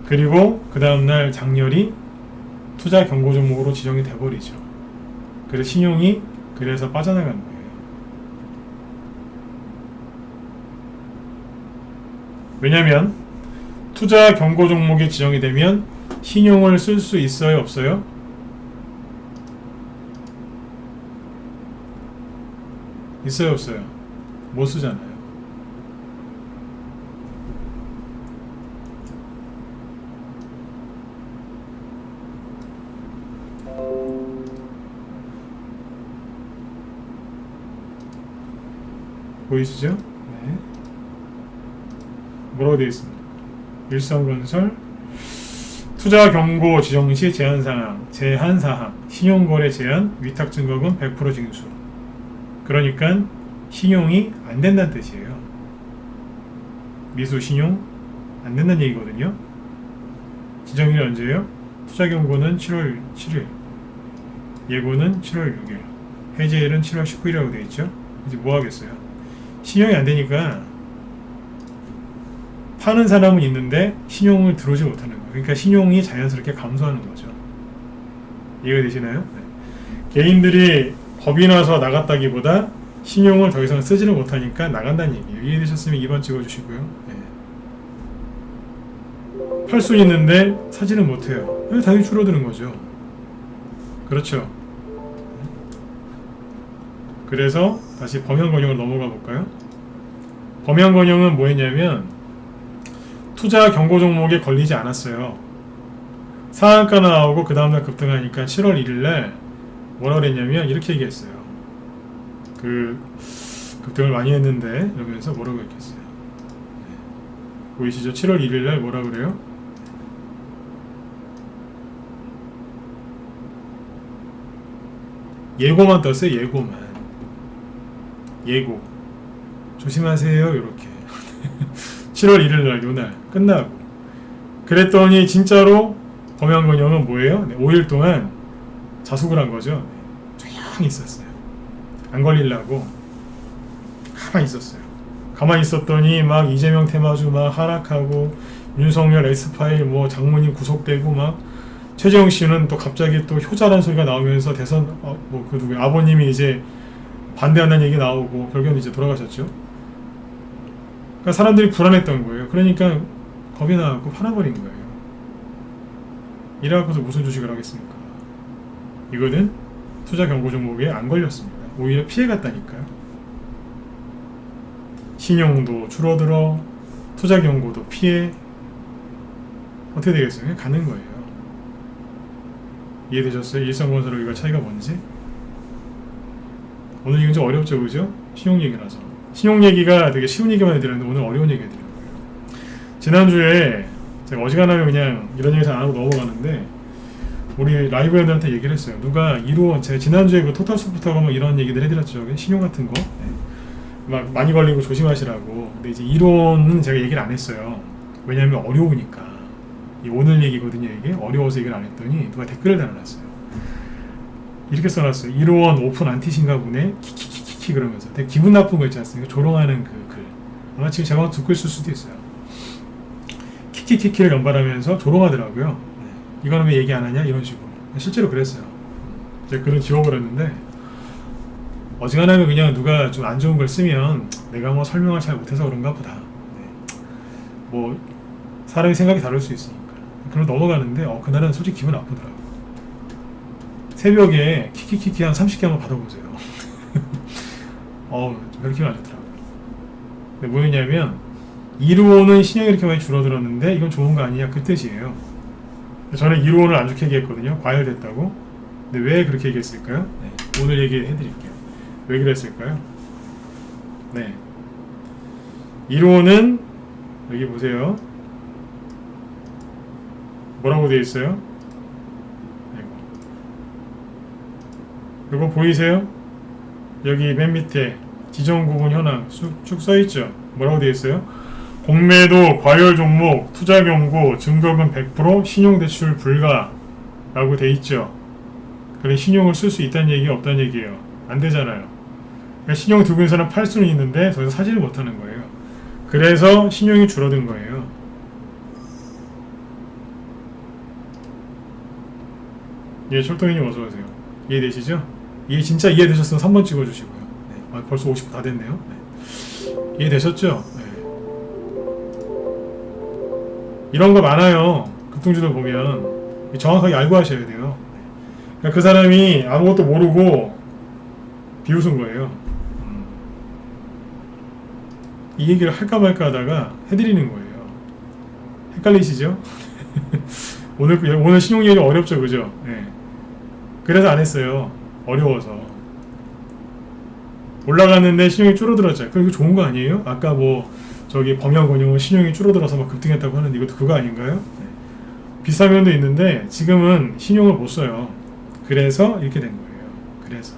그리고 그 다음날 장렬히 투자 경고 종목으로 지정이 돼버리죠. 그래서 신용이 그래서 빠져나간 거예요. 왜냐면 투자 경고 종목에 지정이 되면 신용을 쓸 수 있어요? 없어요? 있어요? 없어요? 못 쓰잖아요. 보이시죠? 네. 뭐라고 되어 있습니다. 일성건설 투자 경고 지정 시 제한사항, 신용거래 제한, 위탁증거금 100% 징수. 그러니까 신용이 안 된다는 뜻이에요. 미수 신용 안 된다는 얘기거든요. 지정일이 언제예요? 투자 경고는 7월 7일, 예고는 7월 6일, 해제일은 7월 19일이라고 되어 있죠. 이제 뭐 하겠어요? 신용이 안 되니까 파는 사람은 있는데 신용을 들어오지 못하는 거예요. 그러니까 신용이 자연스럽게 감소하는 거죠. 이해가 되시나요? 네. 개인들이 겁이 나서 나갔다기보다 신용을 더 이상 쓰지를 못하니까 나간다는 얘기예요. 이해되셨으면 2번 찍어주시고요. 네. 팔 수 있는데 사지는 못해요. 당연히 줄어드는 거죠. 그렇죠. 그래서 다시 범용건영을 넘어가 볼까요? 범용건영은 뭐였냐면 투자 경고 종목에 걸리지 않았어요. 상한가 나오고 그 다음날 급등하니까 7월 1일날 뭐라 그랬냐면 이렇게 얘기했어요. 그 급등을 많이 했는데 이러면서 뭐라고 했겠어요. 보이시죠? 7월 1일날 뭐라 그래요? 예고만 떴어요. 예고만. 예고 조심하세요 이렇게 7월 1일날 요날 끝나고 그랬더니 진짜로 범용건영은 뭐예요? 네, 5일 동안 자숙을 한 거죠. 네, 조용히 있었어요. 안 걸리려고 가만히 있었어요. 가만히 있었더니 막 이재명 테마주 막 하락하고 윤석열 S파일 뭐 장모님 구속되고 막 최재형 씨는 또 갑자기 또 효자라는 소리가 나오면서 대선 뭐 그 누구 아버님이 이제 반대한다는 얘기 나오고 결국은 이제 돌아가셨죠. 그러니까 사람들이 불안했던 거예요. 그러니까 겁이 나고 팔아버린 거예요. 이래갖고서 무슨 주식을 하겠습니까? 이거는 투자 경고 종목에 안 걸렸습니다. 오히려 피해갔다니까요. 신용도 줄어들어, 투자 경고도 피해. 어떻게 되겠어요? 그냥 가는 거예요. 이해되셨어요? 일성건설과 이거 차이가 뭔지? 오늘 이건 좀 어렵죠, 그죠? 신용 얘기라서. 신용 얘기가 되게 쉬운 얘기만 해드렸는데 오늘 어려운 얘기 해드리는 거예요. 지난주에 제가 어지간하면 그냥 이런 얘기 잘 안 하고 넘어가는데 우리 라이브 회원들한테 얘기를 했어요. 누가 1호, 제가 지난주에 그 토탈소프트하고 뭐 이런 얘기들 해드렸죠. 신용 같은 거. 네. 막 많이 걸리고 조심하시라고. 근데 이제 1호는 제가 얘기를 안 했어요. 왜냐하면 어려우니까. 이 오늘 얘기거든요. 이게 어려워서 얘기를 안 했더니 누가 댓글을 달아놨어요. 이렇게 써놨어요. 1호원 오픈 안티신가 보네. 키키키키키 그러면서 되게 기분 나쁜 거 있지 않습니까? 조롱하는 그 글. 아마 지금 제가 듣고 있을 수도 있어요. 키키키키를 연발하면서 조롱하더라고요. 네. 이거는 왜 얘기 안 하냐? 이런 식으로. 실제로 그랬어요. 제가 글을 지워버렸는데 어지간하면 그냥 누가 좀 안 좋은 걸 쓰면 내가 뭐 설명을 잘 못해서 그런가 보다. 네. 뭐 사람이 생각이 다를 수 있으니까. 그럼 넘어가는데 그날은 솔직히 기분 나쁘더라고요. 새벽에 키키키키 한 30개 한번 받아보세요. 좀 그렇게 안 좋더라고요. 근데 뭐였냐면 1호는 신용이 이렇게 많이 줄어들었는데 이건 좋은 거 아니냐 그 뜻이에요. 저는 1호는 안 좋게 얘기했거든요. 과열됐다고. 근데 왜 그렇게 얘기했을까요? 네. 오늘 얘기해드릴게요. 왜 그랬을까요? 네. 1호는 여기 보세요. 뭐라고 되어 있어요? 이거 보이세요? 여기 맨 밑에 지정구분 현황 쭉 써있죠? 뭐라고 되어 있어요? 공매도, 과열 종목, 투자 경고, 증거금 100%, 신용대출 불가 라고 되어 있죠? 그래 신용을 쓸 수 있다는 얘기 없다는 얘기예요. 안 되잖아요. 그러니까 신용 들고 있는 사람 팔 수는 있는데 더 이상 사지를 못하는 거예요. 그래서 신용이 줄어든 거예요. 예, 철동이님 어서오세요. 이해되시죠? 이해 진짜 이해되셨으면 3번 찍어주시고요. 네. 벌써 50분 다 됐네요. 네. 이해되셨죠? 네. 이런 거 많아요. 급등주들 보면 정확하게 알고 하셔야 돼요. 그러니까 그 사람이 아무것도 모르고 비웃은 거예요. 이 얘기를 할까 말까 하다가 해드리는 거예요. 헷갈리시죠? 오늘 신용 얘기 어렵죠, 그죠? 네. 그래서 안 했어요. 어려워서. 올라갔는데 신용이 줄어들었잖아요. 그럼 이거 좋은 거 아니에요? 아까 뭐 저기 범양건영은 신용이 줄어들어서 막 급등했다고 하는데 이것도 그거 아닌가요? 네. 비싼 면도 있는데 지금은 신용을 못 써요. 그래서 이렇게 된 거예요. 그래서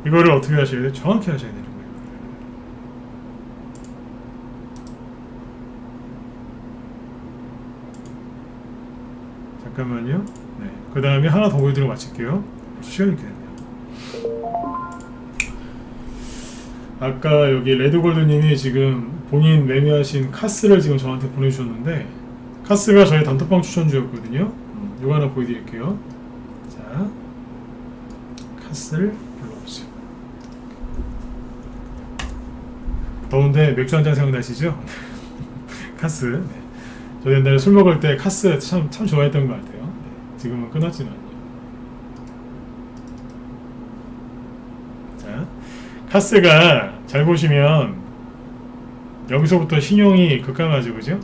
이거를 어떻게 하셔야 돼요? 정확히 하셔야 되는 거예요. 잠깐만요. 네. 그 다음에 하나 더 보여드리고 마칠게요. 시간이 이렇게 됐네요. 아까 여기 레드골드님이 지금 본인 매매하신 카스를 지금 저한테 보내주셨는데 카스가 저희 단톡방 추천주였거든요. 이거 하나 보여드릴게요. 자, 카스를 불러보세요. 더운데 맥주 한잔 생각나시죠? 카스. 네. 저 옛날에 술 먹을 때 카스 참 좋아했던 것 같아요. 네. 지금은 끊었지만요. 자, 카스가 잘 보시면 여기서부터 신용이 급감하죠, 그죠?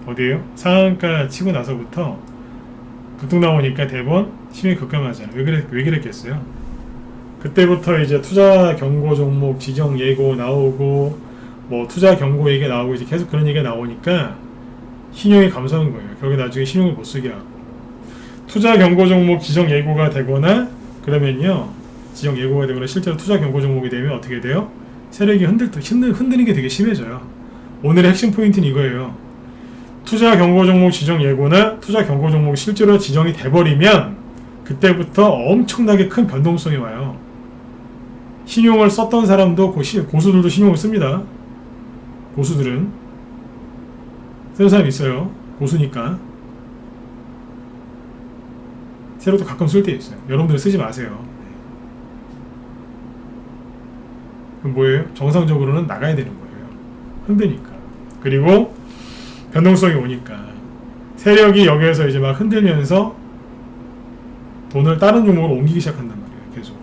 어디에요? 상한가 치고 나서부터 급등 나오니까 대번 신용이 급감하잖아요. 왜 그랬겠어요? 그때부터 이제 투자 경고 종목 지정 예고 나오고 뭐 투자 경고 얘기 나오고 이제 계속 그런 얘기가 나오니까 신용이 감소한 거예요. 결국 나중에 신용을 못 쓰게 하고 투자 경고 종목 지정 예고가 되거나 그러면요 지정 예고가 되거나 실제로 투자 경고 종목이 되면 어떻게 돼요? 세력이 흔드는 게 되게 심해져요. 오늘의 핵심 포인트는 이거예요. 투자 경고 종목 지정 예고나 투자 경고 종목이 실제로 지정이 돼버리면 그때부터 엄청나게 큰 변동성이 와요. 신용을 썼던 사람도 고수들도 신용을 씁니다. 고수들은 쓰는 사람이 있어요. 고수니까. 새로도 가끔 쓸 때 있어요. 여러분들 쓰지 마세요. 그럼 뭐예요? 정상적으로는 나가야 되는 거예요. 흔드니까. 그리고 변동성이 오니까 세력이 여기에서 이제 막 흔들면서 돈을 다른 종목으로 옮기기 시작한단 말이에요. 계속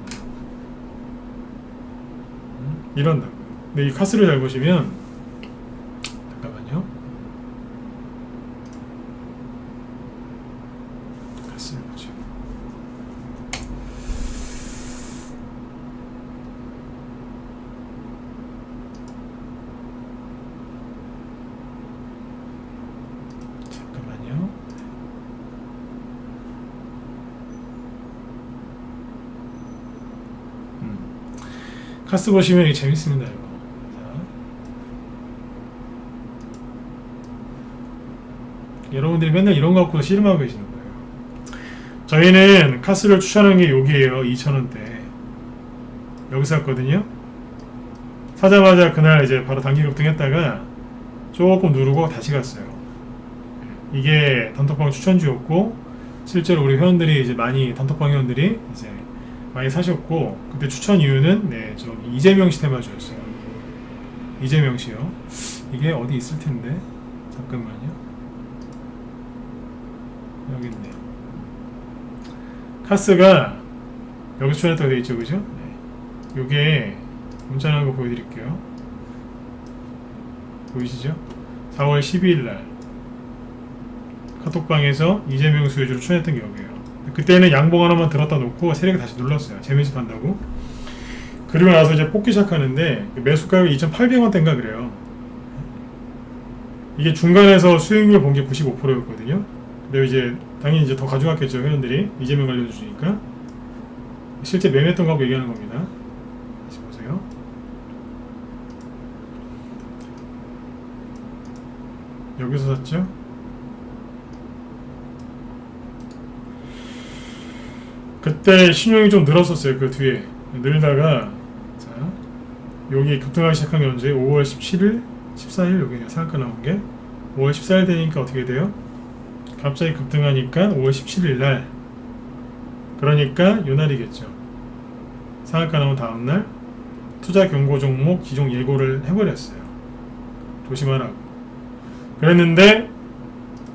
이런다고. 근데 이 카스를 잘 보시면, 잠깐만요. 카스를 보죠. 잠깐만요. 카스 보시면 이게 재밌습니다. 이거. 자. 여러분들이 맨날 이런 거 갖고 씨름하고 계시는 거예요. 저희는 카스를 추천하는 게 여기에요. 2,000원대. 여기서 샀거든요. 사자마자 그날 이제 바로 단기 급등했다가 조금 누르고 다시 갔어요. 이게 단톡방 추천주였고, 실제로 우리 회원들이 이제 많이, 단톡방 회원들이 이제 많이 사셨고, 그때 추천 이유는 저 이재명 씨 테마주였어요. 이재명 씨요. 이게 어디 있을 텐데, 잠깐만요. 여기 있네요. 카스가 여기 추천했다고 되어 있죠, 그죠? 네. 요게 문자라는 거 보여드릴게요. 보이시죠? 4월 12일 날 카톡방에서 이재명 수혜주로 추천했던 게 여기에요. 그때는 양봉 하나만 들었다 놓고 세력이 다시 눌렀어요. 재매집한다고. 그리고 나서 이제 뽑기 시작하는데 매수가격이 2,800원대인가 그래요. 이게 중간에서 수익률 본 게 95%였거든요. 근데 이제 당연히 이제 더 가져갔겠죠, 회원들이. 이재명 알려주시니까. 실제 매매했던 거하고 얘기하는 겁니다. 다시 보세요. 여기서 샀죠? 그때 신용이 좀 늘었었어요. 그 뒤에 늘다가, 자, 여기 급등하기 시작한 게 언제? 5월 17일? 14일? 여기 상한가 나온 게 5월 14일 되니까 어떻게 돼요? 갑자기 급등하니까 5월 17일 날, 그러니까 요 날이겠죠. 상한가 나온 다음날 투자 경고 종목 기종 예고를 해버렸어요. 조심하라고. 그랬는데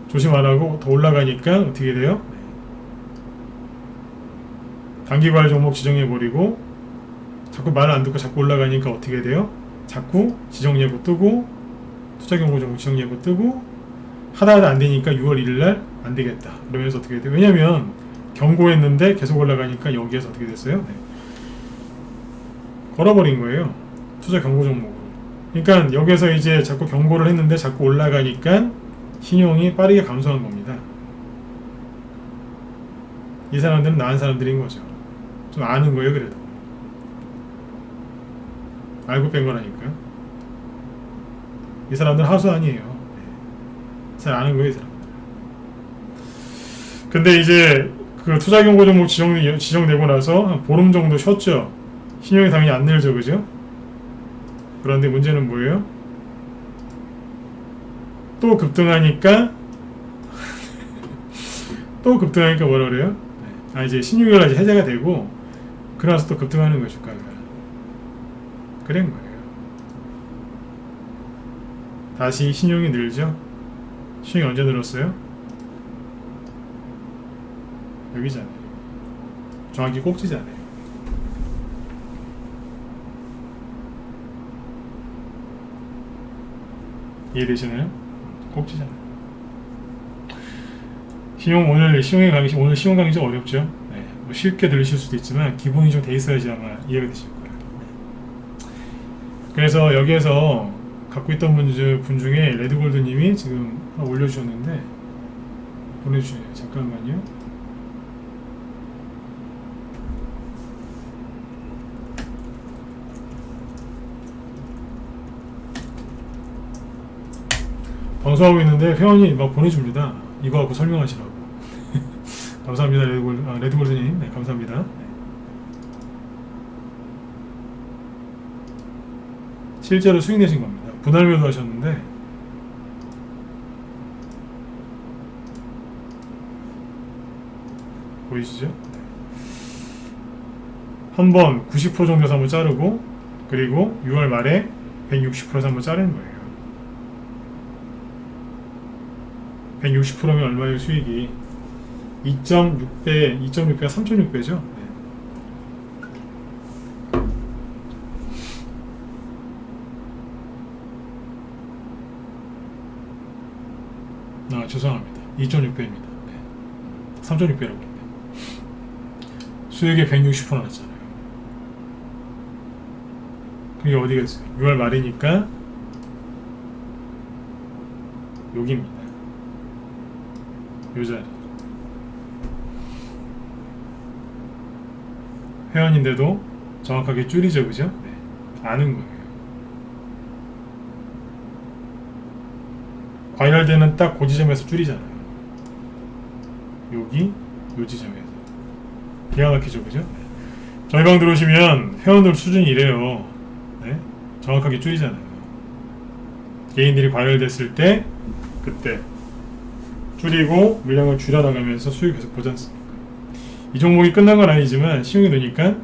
조심 안 하고 더 올라가니까 어떻게 돼요? 단기과열 종목 지정해버리고, 자꾸 말 안 듣고 자꾸 올라가니까 어떻게 돼요? 자꾸 지정예고 뜨고, 투자경고 종목 지정예고 뜨고, 하다 안 되니까 6월 1일날 안 되겠다. 그러면서 어떻게 돼요? 왜냐면 경고했는데 계속 올라가니까 여기에서 어떻게 됐어요? 네. 걸어버린 거예요. 투자경고 종목으로. 그러니까 여기서 이제 자꾸 경고를 했는데 자꾸 올라가니까 신용이 빠르게 감소한 겁니다. 이 사람들은 나은 사람들인 거죠. 좀 아는 거예요. 그래도 알고 뺀 거라니까요. 이 사람들은 하수 아니에요. 잘 아는 거예요, 이 사람들. 근데 이제 그 투자 경고 종목 지정되고 나서 한 보름 정도 쉬었죠. 신용이 당연히 안 늘죠, 그죠? 그런데 문제는 뭐예요? 또 급등하니까 또 급등하니까 뭐라 그래요? 이제 신유가 이제 해제가 되고, 그러나서 또 급등하는 거예요, 주가가. 그런 거예요. 다시 신용이 늘죠? 신용이 언제 늘었어요? 여기잖아요. 정확히 꼭지잖아요. 이해되시나요? 꼭지잖아요. 오늘 신용 강의 좀 어렵죠? 네, 뭐 쉽게 들리실 수도 있지만 기본이 좀 돼 있어야지 아마 이해가 되실 거예요. 그래서 여기에서 갖고 있던 분 중에 레드골드님이 지금 하나 올려주셨는데, 보내주세요. 잠깐만요. 방송하고 있는데 회원이 막 보내줍니다. 이거 갖고 설명하시라고. 감사합니다, 레드골드님. 네, 감사합니다. 네. 실제로 수익 내신 겁니다. 분할 매도 하셨는데 보이시죠? 한번 90% 정도에서 한번 자르고 그리고 6월 말에 160%에서 한번 자르는 거예요. 160%면 얼마예요? 수익이 2.6배, 2.6배가 3.6배죠. 죄송합니다. 2.6배입니다. 3.6배라고 했네요. 수익의 160% 났잖아요. 그게 어디겠어요? 6월 말이니까 여기입니다. 요 자리. 회원인데도 정확하게 줄이죠, 그죠? 네. 아는 거예요. 과열되는 딱 그 지점에서 줄이잖아요. 여기, 요 지점에서. 기가 막히죠, 그죠? 네. 저희 방 들어오시면 회원들 수준이 이래요. 네? 정확하게 줄이잖아요. 개인들이 과열됐을 때, 그때 줄이고 물량을 줄여나가면서 수익 계속 보지 않습니까? 이 종목이 끝난 건 아니지만 시용이 되니까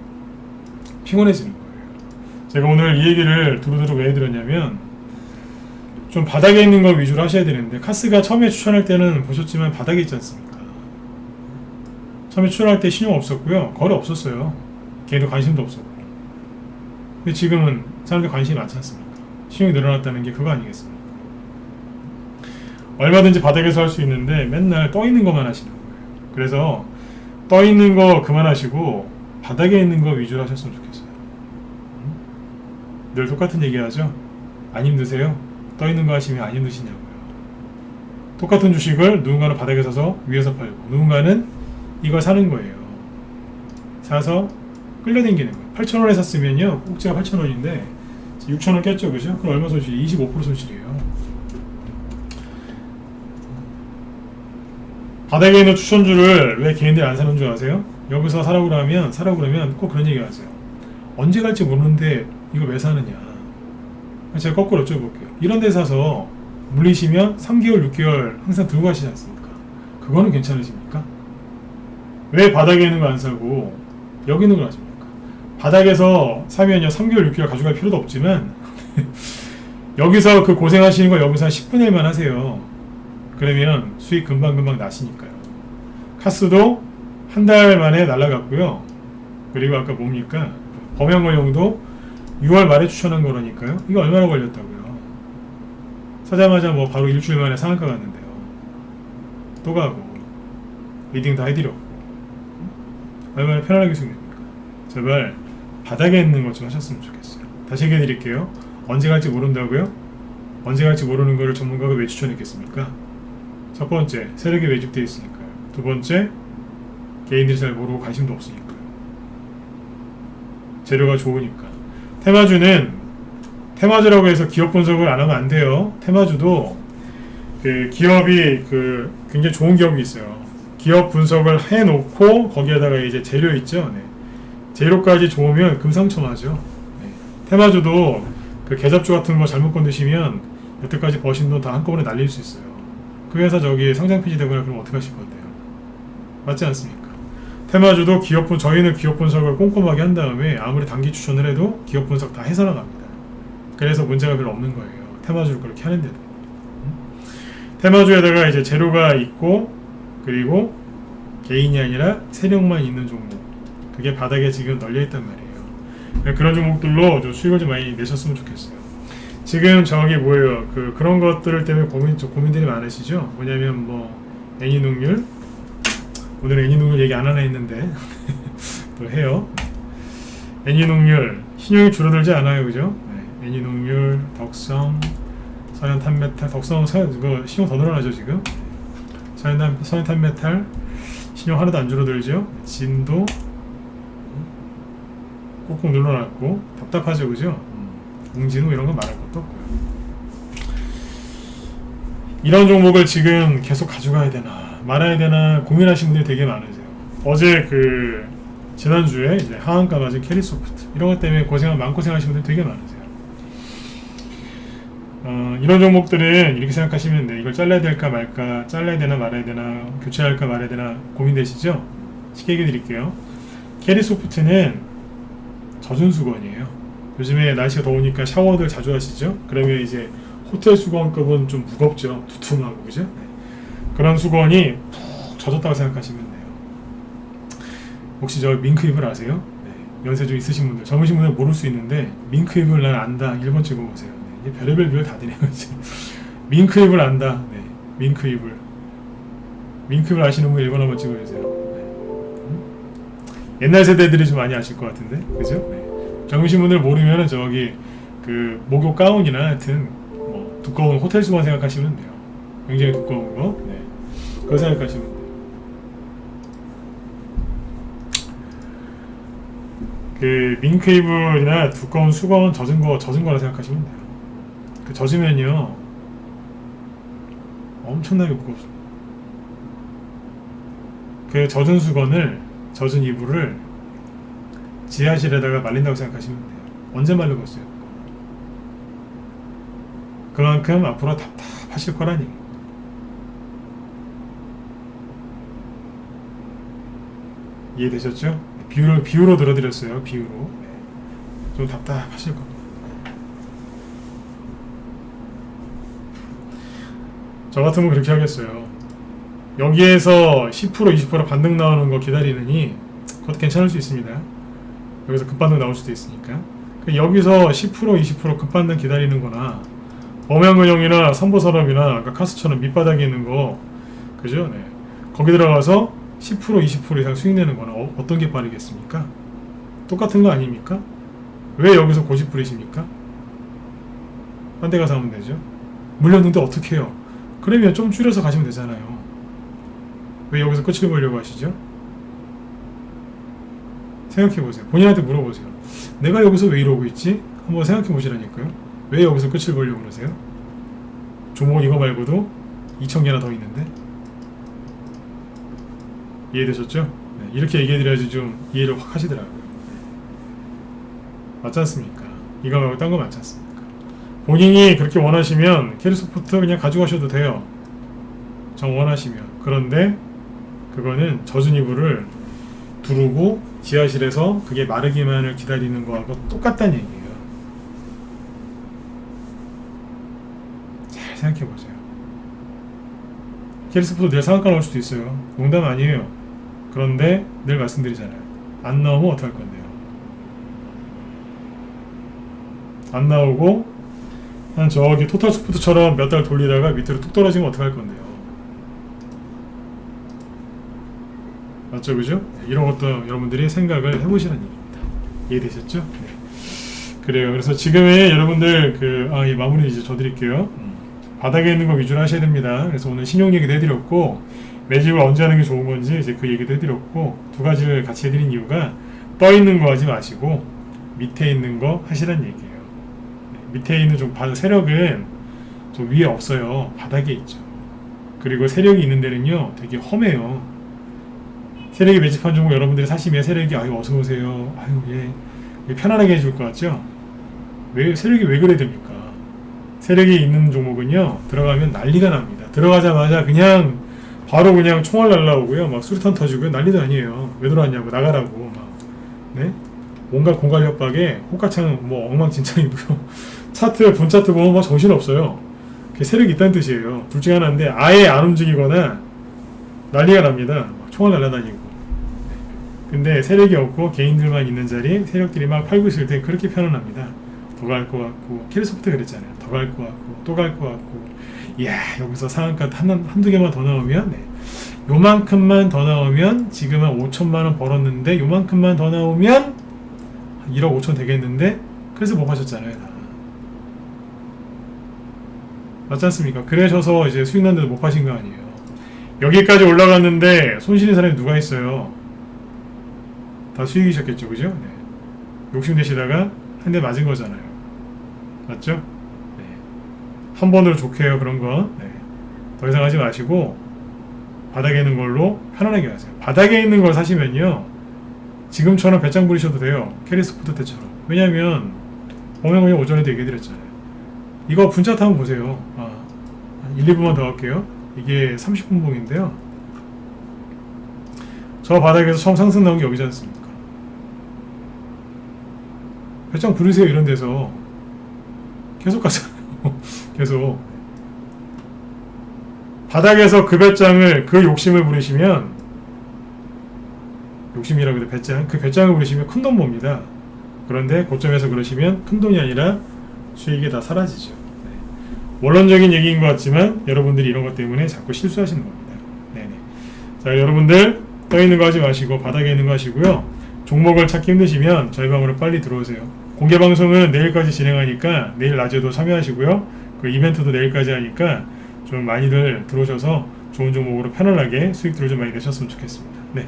피곤해지는 거예요. 제가 오늘 이 얘기를 두루두루 왜 해드렸냐면 좀 바닥에 있는 거 위주로 하셔야 되는데 카스가 처음에 추천할 때는 보셨지만 바닥에 있지 않습니까? 처음에 추천할 때 신용 없었고요. 거래 없었어요. 걔도 관심도 없었고. 근데 지금은 사람들 관심이 많지 않습니까? 신용이 늘어났다는 게 그거 아니겠습니까? 얼마든지 바닥에서 할 수 있는데 맨날 떠 있는 것만 하시는 거예요. 그래서 떠 있는 거 그만하시고 바닥에 있는 거 위주로 하셨으면 좋겠어요. 늘 똑같은 얘기 하죠? 안 힘드세요? 떠 있는 거 하시면 안 힘드시냐고요. 똑같은 주식을 누군가는 바닥에 사서 위에서 팔고 누군가는 이걸 사는 거예요. 사서 끌려당기는 거예요. 8,000원에 샀으면요 꼭지가 8,000원인데 6,000원 깼죠, 그죠? 그럼 얼마 손실? 25% 손실이에요. 바닥에 있는 추천주를 왜 개인들이 안 사는 줄 아세요? 여기서 사라고 그러면 꼭 그런 얘기 하세요. 언제 갈지 모르는데 이거 왜 사느냐. 제가 거꾸로 여쭤볼게요. 이런 데 사서 물리시면 3개월, 6개월 항상 들고 가시지 않습니까? 그거는 괜찮으십니까? 왜 바닥에 있는 거 안 사고 여기 있는 걸 하십니까? 바닥에서 사면요 3개월, 6개월 가져갈 필요도 없지만 여기서 그 고생하시는 거 여기서 한 10분의 1만 하세요. 그러면 수익 금방금방 나시니까요. 카스도 한 달 만에 날라갔고요. 그리고 아까 뭡니까? 범용어용도 6월 말에 추천한 거라니까요. 이거 얼마나 걸렸다고요? 사자마자 뭐 바로 일주일 만에 상한가 갔는데요. 또 가고 리딩 다 해드렸고 얼마나 편안하게 수익됩니까? 제발 바닥에 있는 것 좀 하셨으면 좋겠어요. 다시 얘기해 드릴게요. 언제 갈지 모른다고요? 언제 갈지 모르는 거를 전문가가 왜 추천했겠습니까? 첫 번째, 세력이 매집되어 있으니까요. 두 번째, 개인들이 잘 모르고 관심도 없으니까요. 재료가 좋으니까. 테마주라고 해서 기업 분석을 안 하면 안 돼요. 테마주도 그 기업이 그 굉장히 좋은 기업이 있어요. 기업 분석을 해놓고 거기에다가 이제 재료 있죠. 네. 재료까지 좋으면 금상첨화죠. 네. 테마주도 그 계잡주 같은 거 잘못 건드시면 여태까지 버신 돈 다 한꺼번에 날릴 수 있어요. 그 회사 저기 상장 폐지되거나 그러면 어떻게 하실 건데요? 맞지 않습니까? 테마주도 저희는 기업 분석을 꼼꼼하게 한 다음에 아무리 단기 추천을 해도 기업 분석 다 해서 나갑니다. 그래서 문제가 별로 없는 거예요. 테마주를 그렇게 하는데도. 테마주에다가 이제 재료가 있고 그리고 개인이 아니라 세력만 있는 종목. 그게 바닥에 지금 널려있단 말이에요. 그런 종목들로 좀 수익을 좀 많이 내셨으면 좋겠어요. 지금 저기 뭐예요? 그런 것들 때문에 고민들이 많으시죠? 뭐냐면 뭐 애니농률 오늘 애니농률 얘기 안 하나 했는데 또 해요. 애니농률 신용이 줄어들지 않아요, 그죠? 네. 애니농률, 덕성, 서현탄메탈, 덕성 그거 신용 더 늘어나죠 지금? 서현탄메탈 신용 하나도 안 줄어들죠? 진도 꼭꼭 늘어났고 답답하죠, 그죠? 웅진호 이런 거 말할 것도 없고요. 이런 종목을 지금 계속 가져가야 되나 말아야 되나 고민하시는 분들이 되게 많으세요. 어제 지난주에 이제 하한가 맞은 캐리소프트 이런 것 때문에 마음고생하시는 분들이 되게 많으세요. 이런 종목들은 이렇게 생각하시면 돼요. 이걸 잘라야 될까 말까, 잘라야 되나 말아야 되나, 교체할까 말아야 되나 고민되시죠? 쉽게 얘기해 드릴게요. 캐리소프트는 젖은 수건이에요. 요즘에 날씨가 더우니까 샤워들 자주 하시죠? 그러면 이제 호텔 수건급은 좀 무겁죠. 두툼하고, 그죠? 네. 그런 수건이 푹 젖었다고 생각하시면 돼요. 혹시 저 밍크입을 아세요? 네. 연세 좀 있으신 분들, 젊으신 분들 모를 수 있는데 밍크입을 난 안다. 1번 찍어보세요. 네. 별의별 별 다 되네요. 밍크입을 안다. 네. 밍크입을 아시는 분 1번 한번 찍어주세요. 네. 옛날 세대들이 좀 많이 아실 것 같은데, 그죠? 네. 젊으신 분들 모르면은 저기 그 목욕 가운이나 하여튼 뭐 두꺼운 호텔 수건 생각하시면 돼요. 굉장히 두꺼운 거. 네. 그거 생각하시면 돼요. 그 밍크이블이나 두꺼운 수건 젖은 거라 생각하시면 돼요. 그 젖으면요 엄청나게 무겁습니다. 그 젖은 이불을 지하실에다가 말린다고 생각하시면 돼요. 언제 말리겠어요? 그만큼 앞으로 답답하실 거라니. 이해되셨죠? 비유로 들어드렸어요. 비유로. 좀 답답하실 겁니다. 저 같으면 그렇게 하겠어요. 여기에서 10% 20% 반등 나오는 거 기다리느니 그것도 괜찮을 수 있습니다. 여기서 급반등 나올 수도 있으니까. 여기서 10% 20% 급반등 기다리는 거나 범양근영이나 삼보산업이나 아까 카스처럼 밑바닥에 있는 거, 그죠? 네. 거기 들어가서 10% 20% 이상 수익 내는 거는 어떤 게 빠르겠습니까? 똑같은 거 아닙니까? 왜 여기서 고집 부리십니까? 딴 데 가서 하면 되죠. 물렸는데 어떻게 해요? 그러면 좀 줄여서 가시면 되잖아요. 왜 여기서 끝을 보려고 하시죠? 생각해보세요. 본인한테 물어보세요. 내가 여기서 왜 이러고 있지? 한번 생각해보시라니까요. 왜 여기서 끝을 보려고 그러세요? 종목 이거 말고도 2,000개나 더 있는데. 이해되셨죠? 네, 이렇게 얘기해드려야지 좀 이해를 확 하시더라고요. 맞지 않습니까? 이거 말고 딴 거 맞지 않습니까? 본인이 그렇게 원하시면 캐리소프트 그냥 가져가셔도 돼요. 정 원하시면. 그런데 그거는 젖은 이불을 두르고 지하실에서 그게 마르기만을 기다리는 거하고 똑같다는 얘기예요. 잘 생각해보세요. 캐리소프트 내일 상한가 나올 수도 있어요. 농담 아니에요. 그런데 늘 말씀드리잖아요. 안 나오면 어떡할 건데요? 안 나오고 한 저기 토탈스포트처럼 몇 달 돌리다가 밑으로 뚝 떨어지면 어떡할 건데요? 맞죠, 그죠? 이런 것도 여러분들이 생각을 해보시라는 얘기입니다. 이해되셨죠? 네. 그래요. 그래서 지금의 여러분들 이 마무리 이제 줘드릴게요. 바닥에 있는 거 위주로 하셔야 됩니다. 그래서 오늘 신용 얘기도 해드렸고 매집을 언제 하는 게 좋은 건지 이제 그 얘기도 해드렸고 두 가지를 같이 해드린 이유가 떠 있는 거 하지 마시고 밑에 있는 거 하시라는 얘기예요. 네. 밑에 있는 좀 세력은 좀 위에 없어요. 바닥에 있죠. 그리고 세력이 있는 데는요 되게 험해요. 세력이 매집한 종목 여러분들이 사시면 세력이 아유 어서 오세요. 아유 예 편안하게 해줄 것 같죠? 세력이 왜 그래야 됩니까? 세력이 있는 종목은요 들어가면 난리가 납니다. 들어가자마자 바로 그냥 총알 날라오고요, 막 수류탄 터지고요, 난리도 아니에요. 왜 들어왔냐고 나가라고 막 네 온갖 공갈 협박에 호가창 뭐 엉망진창이고요. 본 차트 보면 막 정신 없어요. 그게 세력이 있다는 뜻이에요. 둘 중에 하나인데 아예 안 움직이거나 난리가 납니다. 막 총알 날라다니고. 근데 세력이 없고 개인들만 있는 자리 세력들이 막 팔고 있을 때 그렇게 편안합니다. 더 갈 것 같고 캐리소프트 그랬잖아요. 더 갈 것 같고 또 갈 것 같고 이야 여기서 상한가 한두 개만 더 나오면 요만큼만 더 나오면 지금 한 5천만원 벌었는데 요만큼만 더 나오면 1억 5천 되겠는데 그래서 못 하셨잖아요. 다. 맞지 않습니까? 그러셔서 이제 수익 났는데도 못 파신 거 아니에요. 여기까지 올라갔는데 손실인 사람이 누가 있어요? 다 수익이셨겠죠, 그죠? 네. 욕심내시다가 한 대 맞은 거잖아요. 맞죠? 네. 한 번으로 좋게 해요, 그런 건. 네. 더 이상 하지 마시고 바닥에 있는 걸로 편안하게 하세요. 바닥에 있는 걸 사시면요 지금처럼 배짱 부리셔도 돼요. 캐리소프트 때처럼. 왜냐면 범양근영 오전에도 얘기해드렸잖아요. 이거 분짜 타면 보세요. 1, 2분만 더 할게요. 이게 30분봉인데요. 저 바닥에서 처음 상승 나온 게 여기지 않습니까? 배짱 부르세요. 이런 데서 계속 가잖아요. 계속 바닥에서 그 배짱을, 그 욕심을 부리시면, 욕심이라고 해도 배짱, 그 배짱을 부리시면 큰돈 봅니다. 그런데 고점에서 그러시면 큰돈이 아니라 수익이 다 사라지죠. 네. 원론적인 얘기인 것 같지만 여러분들이 이런 것 때문에 자꾸 실수하시는 겁니다. 네네. 자, 여러분들 떠 있는 거 하지 마시고 바닥에 있는 거 하시고요. 종목을 찾기 힘드시면 저희 방으로 빨리 들어오세요. 공개 방송은 내일까지 진행하니까 내일 낮에도 참여하시고요. 그 이벤트도 내일까지 하니까 좀 많이들 들어오셔서 좋은 종목으로 편안하게 수익들을 좀 많이 내셨으면 좋겠습니다. 네.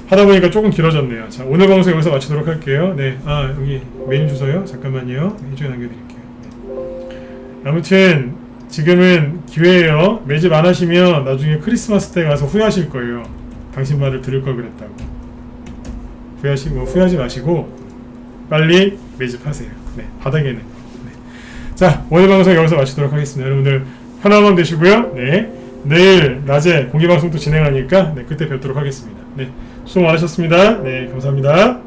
하다 보니까 조금 길어졌네요. 자, 오늘 방송 여기서 마치도록 할게요. 네. 여기 메일 주소요. 잠깐만요. 이쪽에 남겨드릴게요. 네. 아무튼 지금은 기회예요. 매집 안 하시면 나중에 크리스마스 때 가서 후회하실 거예요. 당신 말을 들을 걸 그랬다고. 후회하지 마시고 빨리 매집하세요. 네. 바닥에는. 네. 자, 오늘 방송 여기서 마치도록 하겠습니다. 여러분들 편안한 밤 되시고요. 네. 내일 낮에 공개방송도 진행하니까 네, 그때 뵙도록 하겠습니다. 네. 수고 많으셨습니다. 네, 감사합니다.